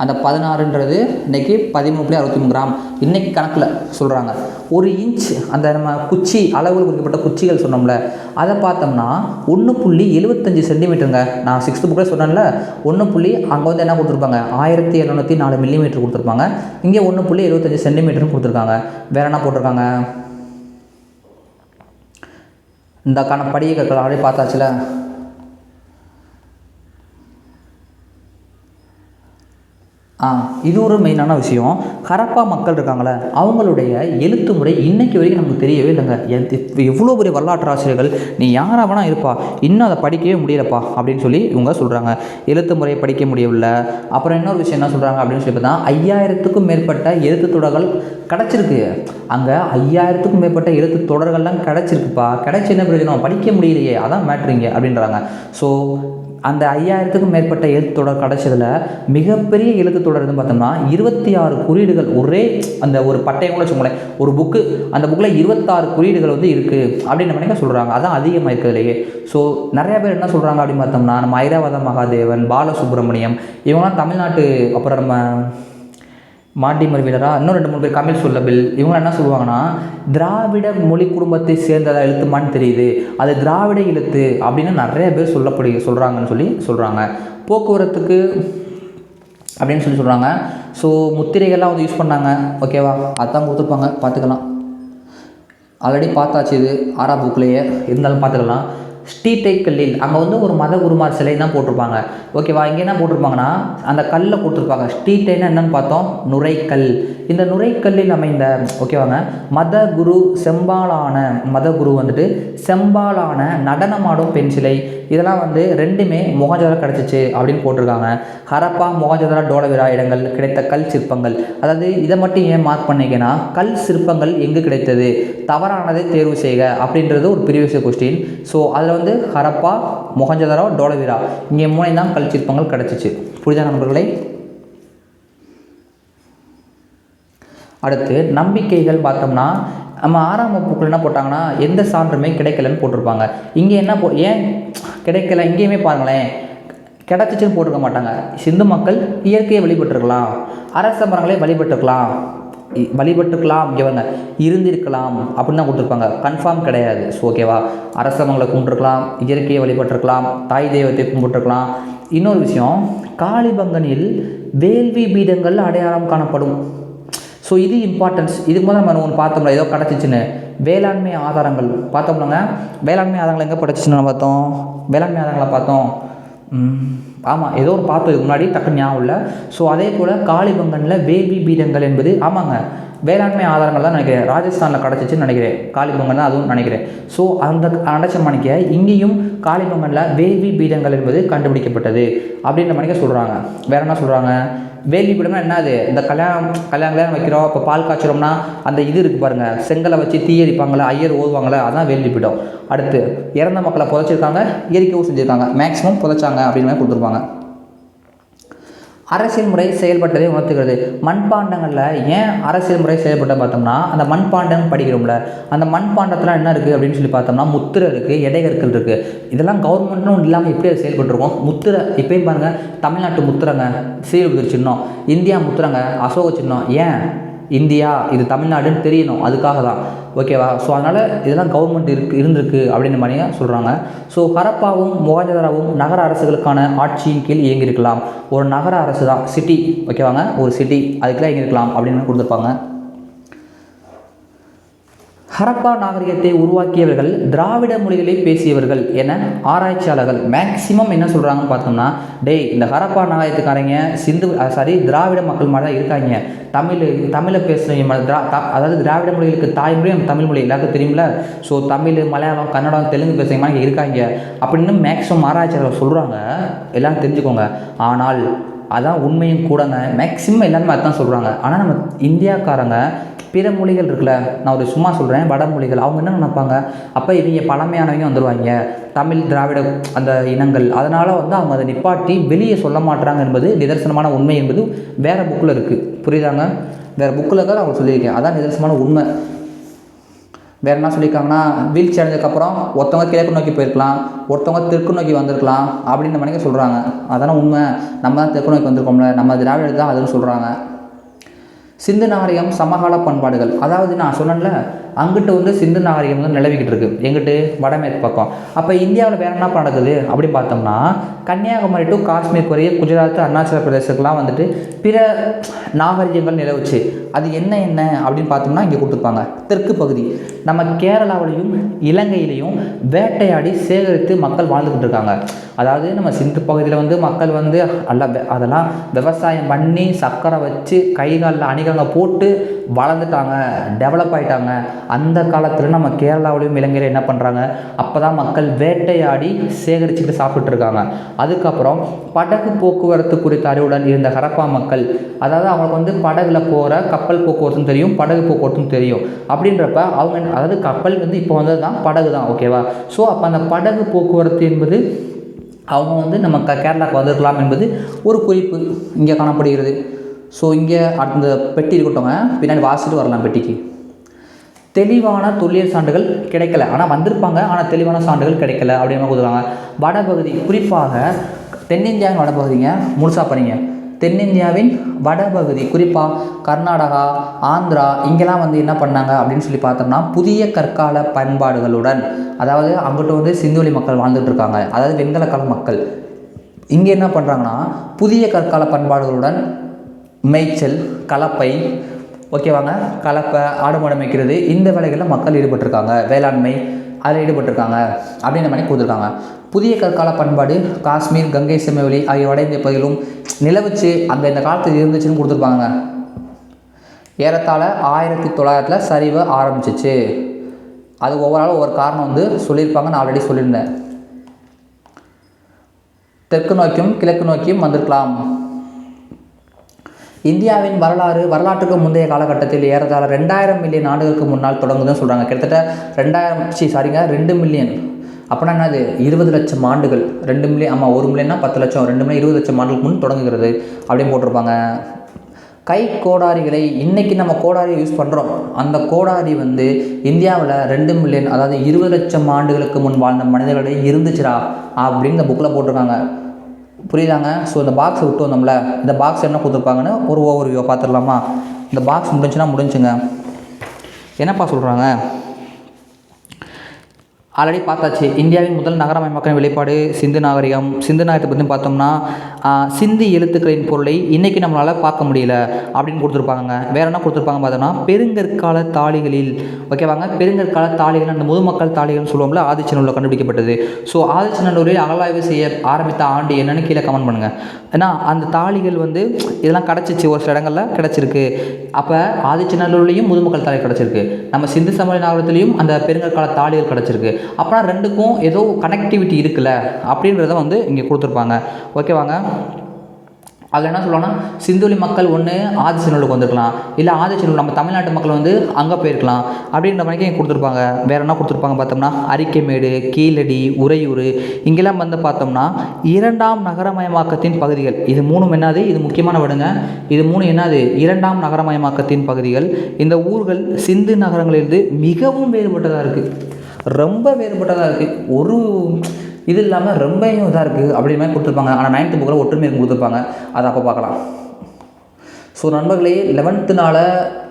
Speaker 1: அந்த 16ன்றது இன்றைக்கி 13.63 கிராம் இன்றைக்கி கணக்கில் சொல்கிறாங்க. 1 இன்ச் அந்த நம்ம குச்சி அளவில் குறிக்கப்பட்ட குச்சிகள் சொன்னோம்ல, அதை பார்த்தோம்னா 1.75 சென்டிமீட்டருங்க. நான் 6th புக்கில் சொன்னேன்ல, அங்கே வந்து என்ன கொடுத்துருப்பாங்க, 1704 மில்லிமீட்டர் கொடுத்துருப்பாங்க. இங்கே 1.75 சென்டிமீட்டரும் கொடுத்துருக்காங்க. வேறு என்ன போட்டிருக்காங்க, இந்த படிகற்கள் ஆல்ரெடி பார்த்தாச்சுல. இது ஒரு மெயினான விஷயம். ஹரப்பா மக்கள் இருக்காங்களே, அவங்களுடைய எழுத்து முறை இன்றைக்கி வரைக்கும் நமக்கு தெரியவே இல்லைங்க. எவ்வளோ பெரிய வரலாற்று ஆசிரியர்கள், நீ யாராக வேணால் இருப்பா, இன்னும் அதை படிக்கவே முடியலப்பா அப்படின்னு சொல்லி இவங்க சொல்கிறாங்க. எழுத்து முறையை படிக்க முடியவில்லை. அப்புறம் இன்னொரு விஷயம் என்ன சொல்கிறாங்க அப்படின்னு சொல்லி பார்த்தா, 5000க்கும் மேற்பட்ட எழுத்து தொடர்கள் கிடச்சிருக்கு. அங்கே 5000க்கும் மேற்பட்ட எழுத்து தொடர்கள்லாம் கிடச்சிருக்குப்பா. கிடைச்சி என்ன பிரயோஜனம், படிக்க முடியலையே, அதான் மேட்ருங்க அப்படின்றாங்க. ஸோ அந்த 5000க்கும் மேற்பட்ட எழுத்துத்தொடர் கிடச்சதில் மிகப்பெரிய எழுத்துத்தொடர் எதுன்னு பார்த்தோம்னா 26 குறியீடுகள். ஒரே அந்த ஒரு பட்டையை கூட வச்சுக்கோங்களேன், ஒரு புக்கு, அந்த புக்கில் 26 குறியீடுகள் வந்து இருக்குது அப்படின்னு நம்ம சொல்கிறாங்க. அதான் அதிகமாக இருக்கிறதுலையே. ஸோ நிறையா பேர் என்ன சொல்கிறாங்க அப்படின்னு பார்த்தோம்னா, நம்ம ஐராவத மகாதேவன், பாலசுப்ரமணியம், இவங்களாம் தமிழ்நாட்டு, அப்புறம் நம்ம மாண்டிமர் வீரரா, இன்னும் 2-3 பேர், கமில் சொல்லபில், இவங்க என்ன சொல்லுவாங்கன்னா, திராவிட மொழி குடும்பத்தை சேர்ந்ததா எழுத்துமான்னு தெரியுது, அது திராவிட எழுத்து அப்படின்னு நிறைய பேர் சொல்கிறாங்கன்னு சொல்லி சொல்கிறாங்க. போக்குவரத்துக்கு அப்படின்னு சொல்லி சொல்கிறாங்க. ஸோ முத்திரைகள்லாம் வந்து யூஸ் பண்ணாங்க. ஓகேவா, அதுதான் கொடுத்துருப்பாங்க, பார்த்துக்கலாம். ஆல்ரெடி பார்த்தாச்சு, இது 6ஆம் புக்லேயே இருந்தாலும் பார்த்துக்கலாம். ஸ்ரீதைக்கல்லில் அங்கே வந்து ஒரு மத குருமார் சிலை தான் போட்டிருப்பாங்க. ஓகேவா, இங்கே என்ன போட்டிருப்பாங்கன்னா, அந்த கல்லில் கொடுத்துருப்பாங்க. ஸ்ரீதைன்னா என்னென்னு பார்த்தோம், நுரைக்கல். இந்த நுரைக்கல்லில் அமைந்த, ஓகேவாங்க, மத குரு வந்துட்டு செம்பாலான நடனமாடும் பெண் சிலை. இதெல்லாம் வந்து ரெண்டுமே மொஹஞ்சதாரோ கிடச்சிச்சு அப்படின்னு போட்டிருக்காங்க. ஹரப்பா, மொஹஞ்சதாரோ, டோலவிரா இடங்கள் கிடைத்த கல் சிற்பங்கள். அதாவது இதை மட்டும் ஏன் மார்க் பண்ணிக்கன்னா, கல் சிற்பங்கள் எங்கு கிடைத்தது, தவறானதை தேர்வு செய்க அப்படின்றது ஒரு ப்ரீவியஸ் கொஸ்டின். ஸோ அதில் வந்து ஹரப்பா, மொஹஞ்சதாரோ, டோலவிரா இங்கே 3 தான் கல் சிற்பங்கள் கிடச்சிச்சு. புரியுதா நண்பர்களே? அடுத்து நம்பிக்கைகள் பார்த்தோம்னா, நம்ம 6ஆம் வகுப்புக்குள்ள என்ன போட்டாங்கன்னா, எந்த சான்றுமே கிடைக்கலன்னு போட்டிருப்பாங்க. இங்கே என்ன ஏன் கிடைக்கல, இங்கேயுமே பாருங்களேன், கிடச்சிச்சுன்னு போட்டிருக்க மாட்டாங்க. சிந்து மக்கள் இயற்கையை வழிபட்டுருக்கலாம், அரச மரங்களை வழிபட்டுக்கலாம், இவங்க இருந்திருக்கலாம் அப்படின்னு தான் கொடுத்துருப்பாங்க. கன்ஃபார்ம் கிடையாது. ஸோ ஓகேவா, அரச மரங்களை கும்பிட்டுருக்கலாம், இயற்கையை வழிபட்டுருக்கலாம், தாய் தெய்வத்தை கும்பிட்டுருக்கலாம். இன்னொரு விஷயம், காளிபங்கனில் வேள்வி பீடங்கள் அடையாளம் காணப்படும். ஸோ இது இம்பார்ட்டன்ஸ். இதுக்கு முதல்ல நம்ம ஒன்று பார்த்தோம்ல, ஏதோ கிடச்சிச்சின்னு, வேளாண்மை ஆதாரங்கள் பார்த்தோம்லங்க. வேளாண்மை ஆதாரங்கள் எங்கே கிடச்சிச்சின்னு நம்ம பார்த்தோம், வேளாண்மை ஆதாரங்களை பார்த்தோம். ஆமாம், ஏதோ ஒரு பார்த்தோம் இதுக்கு முன்னாடி, டக்குன்னு ஞாபகம் இல்லை. ஸோ அதே போல் காளிபங்கனில் வேள்வி பீடங்கள் என்பது, ஆமாங்க, வேளாண்மை ஆதாரங்கள் தான் நினைக்கிறேன், ராஜஸ்தானில் கிடச்சிச்சின்னு நினைக்கிறேன். காளிபங்கன் தான் அதுவும் நினைக்கிறேன். ஸோ அந்த அடைச்ச மணிக்க இங்கேயும் காளிபங்கனில் வேள்வி பீடங்கள் என்பது கண்டுபிடிக்கப்பட்டது அப்படின்ற மணிக்க சொல்கிறாங்க. வேறு என்ன சொல்கிறாங்க, வேள்வி பீடம்னா என்னது, இந்த கல்யாணம் வைக்கிறோம், இப்போ பால் காய்ச்சிரோம்னா அந்த இது இருக்குது பாருங்கள், செங்கலை வச்சு தீயரிப்பாங்களே, ஐயர் ஓதுவாங்களே, அதான் வேள்வி பீடம். அடுத்து இறந்த மக்களை புதைச்சிருக்காங்க, இயற்கையும் செஞ்சுருக்காங்க, மேக்ஸிமம் புதைச்சாங்க அப்படின்னு மாதிரி கொடுத்துருப்பாங்க. அரசியல் முறை செயல்பட்டதை உணர்த்துகிறது. மண்பாண்டங்களில் ஏன் அரசியல் முறை செயல்பட்ட பார்த்தோம்னா, அந்த மண்பாண்டம் படிக்கிறோம்ல, அந்த மண்பாண்டத்தில் என்ன இருக்குது அப்படின்னு சொல்லி பார்த்தோம்னா, முத்திரை இருக்குது, எடைகற்கள் இருக்குது. இதெல்லாம் கவர்மெண்ட்னு இல்லாமல் எப்படி அது செயல்பட்டுருக்கோம். முத்திரை இப்போயும் பாருங்கள், தமிழ்நாட்டு முத்திரைங்க, ஸ்ரீவில்லிபுத்தூர் சின்னம், இந்தியா முத்திரைங்க, அசோக சின்னம். ஏன் இந்தியா, இது தமிழ்நாடுன்னு தெரியணும், அதுக்காக தான். ஓகேவா. ஸோ அதனால் இதெல்லாம் கவர்மெண்ட் இருந்திருக்கு அப்படின்னு மாதிரி சொல்கிறாங்க. ஸோ ஹரப்பாவும் மொஹஞ்சதாரோவும் நகர அரசுகளுக்கான ஆட்சியின் கீழ் இயங்கியிருக்கலாம். ஒரு நகர அரசு தான், சிட்டி, ஓகேவாங்க, ஒரு சிட்டி, அதுக்கெல்லாம் இயங்கியிருக்கலாம் அப்படின்னு கொடுத்துருப்பாங்க. ஹரப்பா நாகரிகத்தை உருவாக்கியவர்கள் திராவிட மொழிகளை பேசியவர்கள் என ஆராய்ச்சியாளர்கள் மேக்சிமம் என்ன சொல்கிறாங்கன்னு பார்த்தோம்னா, இந்த ஹரப்பா நாகரிகத்துக்காரங்க திராவிட மக்கள் மாதிரி தான் இருக்காங்க. தமிழை பேசுகிறவங்க அதாவது திராவிட மொழிகளுக்கு தாய்மொழி நம்ம தமிழ் மொழி எல்லாருக்கும் தெரியும்ல. ஸோ தமிழ், மலையாளம், கன்னடம், தெலுங்கு பேசுகிற மாதிரி இருக்காங்க அப்படின்னு மேக்ஸிமம் ஆராய்ச்சியாளர்கள் சொல்கிறாங்க. எல்லாம் தெரிஞ்சுக்கோங்க. ஆனால் அதான் உண்மையும் கூடங்க. மேக்ஸிமம் எல்லாருமே அதுதான் சொல்கிறாங்க. ஆனால் நம்ம இந்தியாக்காரங்க பிற மொழிகள் இருக்குல்ல, நான் ஒரு சும்மா சொல்கிறேன், வடமொழிகள், அவங்க என்ன நினைப்பாங்க, அப்போ இவங்க பழமையானவங்க வந்துடுவாங்க, தமிழ் திராவிட அந்த இனங்கள், அதனால் வந்து அவங்க அதை நிப்பாட்டி வெளியே சொல்ல மாட்டுறாங்க என்பது நிதர்சனமான உண்மை என்பது வேறு புக்கில் இருக்குது. புரியுதாங்க, வேறு புக்கில் தான் அவங்க சொல்லியிருக்கேன், அதான் நிதர்சனமான உண்மை. வேறு என்ன சொல்லியிருக்காங்கன்னா, வீழ்ச்சி அடைஞ்சதுக்கப்புறம் ஒருத்தவங்க கிழக்கு நோக்கி போயிருக்கலாம், ஒருத்தவங்க தெற்கு நோக்கி வந்திருக்கலாம் அப்படின்ற மணிக்கு சொல்கிறாங்க. அதான உண்மை. நம்ம தான் தெற்கு நோக்கி வந்திருக்கோம்ல, நம்ம திராவிட தான் அதுன்னு சொல்கிறாங்க. சிந்து நாகரிகம் சமகால பண்பாடுகள், அதாவது நான் சொன்னேன்ல, அங்கிட்டு வந்து சிந்து நாகரிகம் வந்து நிலவிக்கிட்டு இருக்குது, எங்கிட்டு வடமேற்கு பக்கம். அப்போ இந்தியாவில் வேறு என்ன நடக்குது அப்படின்னு பார்த்தோம்னா, கன்னியாகுமரி டு காஷ்மீர் வரைய குஜராத், அருணாச்சல பிரதேசத்துக்குலாம் வந்துட்டு பிற நாகரிகங்கள் நிலவுச்சு. அது என்ன அப்படின்னு பார்த்தோம்னா இங்கே கொடுத்துருப்பாங்க. தெற்கு பகுதி நம்ம கேரளாவிலையும் இலங்கையிலையும் வேட்டையாடி சேகரித்து மக்கள் வாழ்ந்துக்கிட்டு இருக்காங்க. அதாவது நம்ம சிந்து பகுதியில் வந்து மக்கள் வந்து அதெல்லாம் விவசாயம் பண்ணி சக்கரை வச்சு கை காலில் அணிகலங்க போட்டு வளர்ந்துட்டாங்க, டெவலப் ஆகிட்டாங்க. அந்த காலத்தில் நம்ம கேரளாவிலையும் இலங்கையில் என்ன பண்ணுறாங்க, அப்போ தான் மக்கள் வேட்டையாடி சேகரிச்சுட்டு சாப்பிட்ருக்காங்க. அதுக்கப்புறம் படகு போக்குவரத்து குறித்த அறிவுடன் இருந்த ஹரப்பா மக்கள், அதாவது அவங்களுக்கு வந்து படகுல போகிற கப்பல் போக்குவரத்தும் தெரியும், படகு போக்குவரத்தும் தெரியும். அப்படின்றப்ப அவங்க அதாவது கப்பல் வந்து இப்போ வந்தது தான் படகு தான், ஓகேவா. ஸோ அப்போ அந்த படகு போக்குவரத்து என்பது அவங்க வந்து நம்ம கேரளாவுக்கு வந்திருக்கலாம் என்பது ஒரு குறிப்பு இங்கே காணப்படுகிறது. ஸோ இங்கே அந்த பெட்டி இருக்கட்டவங்க பின்னாடி வாசிட்டு வரலாம். பெட்டிக்கு தெளிவான தொல்லியல் சான்றுகள் கிடைக்கல, ஆனால் வந்திருப்பாங்க, ஆனால் தெளிவான சான்றுகள் கிடைக்கல அப்படின்னு கொடுக்குறாங்க. வடபகுதி, குறிப்பாக தென்னிந்தியாவின் வடபகுதிங்க முழுசாக பண்ணீங்க. தென்னிந்தியாவின் வடபகுதி குறிப்பாக கர்நாடகா, ஆந்திரா இங்கெல்லாம் வந்து என்ன பண்ணாங்க அப்படின்னு சொல்லி பார்த்தோம்னா, புதிய கற்கால பண்பாடுகளுடன், அதாவது அங்கிட்ட வந்து சிந்துவெளி மக்கள் வாழ்ந்துட்டு இருக்காங்க, அதாவது வெண்கலக்கால மக்கள். இங்கே என்ன பண்ணுறாங்கன்னா புதிய கற்கால பண்பாடுகளுடன் மேய்ச்சல், கலப்பை, ஓகேவாங்க, கலப்பை, ஆடு மாடு மேய்க்கிறது, இந்த வேலைகளில் மக்கள் ஈடுபட்டிருக்காங்க, வேளாண்மை அதில் ஈடுபட்டிருக்காங்க அப்படின்ற மாதிரி கொடுத்துருக்காங்க. புதிய கற்கால பண்பாடு காஷ்மீர், கங்கை சமவெளி ஆகிய வட இந்திய பகுதிகளும் நிலவுச்சு, அங்கே இந்த காலத்தில் இருந்துச்சுன்னு கொடுத்துருப்பாங்க. ஏறத்தாழ 1900 சரிவு ஆரம்பிச்சிச்சு. அது ஒவ்வொரு ஒவ்வொரு காரணம் வந்து சொல்லியிருப்பாங்க, நான் ஆல்ரெடி சொல்லியிருந்தேன். தெற்கு நோக்கியும் கிழக்கு நோக்கியும் வந்திருக்கலாம். இந்தியாவின் வரலாற்றுக்கு முந்தைய காலகட்டத்தில் ஏறத்தாழ 2000 மில்லியன் ஆண்டுகளுக்கு முன்னால் தொடங்குதுன்னு சொல்கிறாங்க. கிட்டத்தட்ட 2 மில்லியன் அப்படின்னா என்னது, 20 லட்சம் ஆண்டுகள். 2 மில்லியன், ஆமாம், 1 மில்லியன்னா 10 லட்சம், 2 மில்லியன் 20 லட்சம் ஆண்டுகளுக்கு முன் தொடங்குகிறது அப்படின்னு போட்டிருப்பாங்க. கை கோடாரிகளை இன்றைக்கி நம்ம கோடாரியை யூஸ் பண்ணுறோம், அந்த கோடாரி வந்து இந்தியாவில் 2 மில்லியன், அதாவது 20 லட்சம் ஆண்டுகளுக்கு முன் வாழ்ந்த மனிதர்களிடையே இருந்துச்சுடா அப்படின்னு இந்த புக்கில் போட்டிருக்காங்க. புரியுதாங்க. ஸோ இந்த பாக்ஸை விட்டு வந்தோம்ல, இந்த பாக்ஸ் என்ன கொடுத்துருப்பாங்கன்னு ஒரு ஓவர்வியூவை பார்த்துடலாமா. இந்த பாக்ஸ் முடிஞ்சுங்க. என்னப்பா சொல்கிறாங்க, ஆல்ரெடி பார்த்தாச்சு. இந்தியாவின் முதல் நகரமயமாக்கலின் வெளிப்பாடு சிந்து நாகரிகம். சிந்து நாகரிகத்தை பற்றி பார்த்தோம்னா சிந்து எழுத்துக்களின் பொருளை இன்றைக்கி நம்மளால் பார்க்க முடியல அப்படின்னு கொடுத்துருப்பாங்க. வேறு என்ன கொடுத்துருப்பாங்க பார்த்தோம்னா, பெருங்கற்கால தாளிகளில், ஓகேவாங்க, பெருங்கற்கால தாளிகள், அந்த முதுமக்கள் தாளிகள்னு சொல்லுவோம்ல, ஆதிச்சநல்லூரில் கண்டுபிடிக்கப்பட்டது. ஸோ ஆதிச்சநல்லூரில் அகழாய்வு செய்ய ஆரம்பித்த ஆண்டு என்னென்னு கீழே கமெண்ட் பண்ணுங்கள். ஏன்னா அந்த தாளிகள் வந்து இதெல்லாம் கிடச்சிச்சு, ஒரு சில இடங்களில் கிடச்சிருக்கு. அப்போ ஆதிச்சநல்லூர்லேயும் முதுமக்கள் தாளி கிடச்சிருக்கு, நம்ம சிந்து சமவெளி நாகரிகத்திலையும் அந்த பெருங்கற்கால தாளிகள் கிடச்சிருக்கு. அப்புறம் ரெண்டுக்கும் ஏதோ கனெக்டிவிட்டி இருக்குல்ல அப்படின்றத வந்து இங்கே கொடுத்துருப்பாங்க, ஓகேவாங்க. அதில் என்ன சொல்லுவாங்கன்னா, சிந்துவெளி மக்கள் ஒன்று ஆதிச்சநல்லூருக்கு வந்திருக்கலாம், இல்லை ஆதிச்சநல்லூர் நம்ம தமிழ்நாட்டு மக்கள் வந்து அங்கே போயிருக்கலாம் அப்படின்ற மாதிரி இங்கே கொடுத்துருப்பாங்க. வேறு என்ன கொடுத்துருப்பாங்க பார்த்தோம்னா, அரிக்கைமேடு, கீழடி, உறையூர் இங்கெல்லாம் வந்து பார்த்தோம்னா 2ஆம் நகரமயமாக்கத்தின் பகுதிகள். இது 3 என்னது, இது முக்கியமான விடுங்க, இது 3 என்னது, 2ஆம் நகரமயமாக்கத்தின் பகுதிகள். இந்த ஊர்கள் சிந்து நகரங்களிலிருந்து மிகவும் வேறுபட்டதாக இருக்குது, ரொம்ப வேறுபட்டதாக இருக்குது. ஒரு இது இல்லாமல் ரொம்பவும் இதாக இருக்குது அப்படின்ற மாதிரி கொடுத்துருப்பாங்க. ஆனால் 9th புக்கில் ஒற்றுமை கொடுத்துருப்பாங்க, அதை அப்போ பார்க்கலாம். ஸோ நண்பர்களே, 11th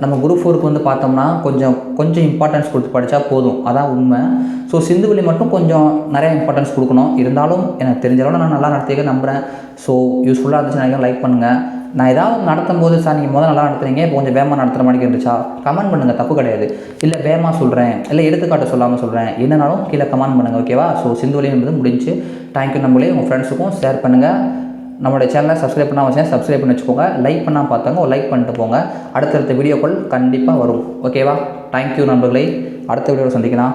Speaker 1: நம்ம குரூப் 4க்கு வந்து பார்த்தோம்னா கொஞ்சம் இம்பார்ட்டன்ஸ் கொடுத்து படித்தா போதும், அதான் உண்மை. ஸோ சிந்துவெளி மட்டும் கொஞ்சம் நிறையா இம்பார்ட்டன்ஸ் கொடுக்கணும். இருந்தாலும் எனக்கு தெரிஞ்சளவு நான் நல்லா நடத்திக்க நம்புகிறேன். ஸோ யூஸ்ஃபுல்லாக இருந்துச்சு நினைக்கிறேன், லைக் பண்ணுங்கள். நான் ஏதாவது நடத்தும் போது சார் நீங்கள் நல்லா நடத்துறீங்க, இப்போ கொஞ்சம் வேகமாக நடத்துகிற மாதிரி இருந்துச்சா கமெண்ட் பண்ணுங்கள், தப்பு கிடையாது. இல்லை வேகமாக சொல்கிறேன், இல்லை எடுத்துக்காட்டு சொல்லாமல் சொல்கிறேன், என்னன்னாலும் கீழே கமெண்ட் பண்ணுங்கள், ஓகேவா. ஸோ சிந்துவெளி என்பது முடிஞ்சு. தேங்க்யூ நம்பளே, உங்கள் ஃப்ரெண்ட்ஸுக்கும் ஷேர் பண்ணுங்கள். நம்மளுடைய சேனலை சப்ஸ்கிரைப் பண்ணால் வச்சேன், சப்ஸ்கிரைப் பண்ணி வச்சுக்கோங்க. லைக் பண்ணால் பார்த்தாங்க, ஒரு லைக் பண்ணிட்டு போங்க. அடுத்தடுத்த வீடியோக்கள் கண்டிப்பாக வரும், ஓகேவா. தேங்க்யூ நண்பர்களே, அடுத்த வீடியோவில் சந்திக்கலாம்.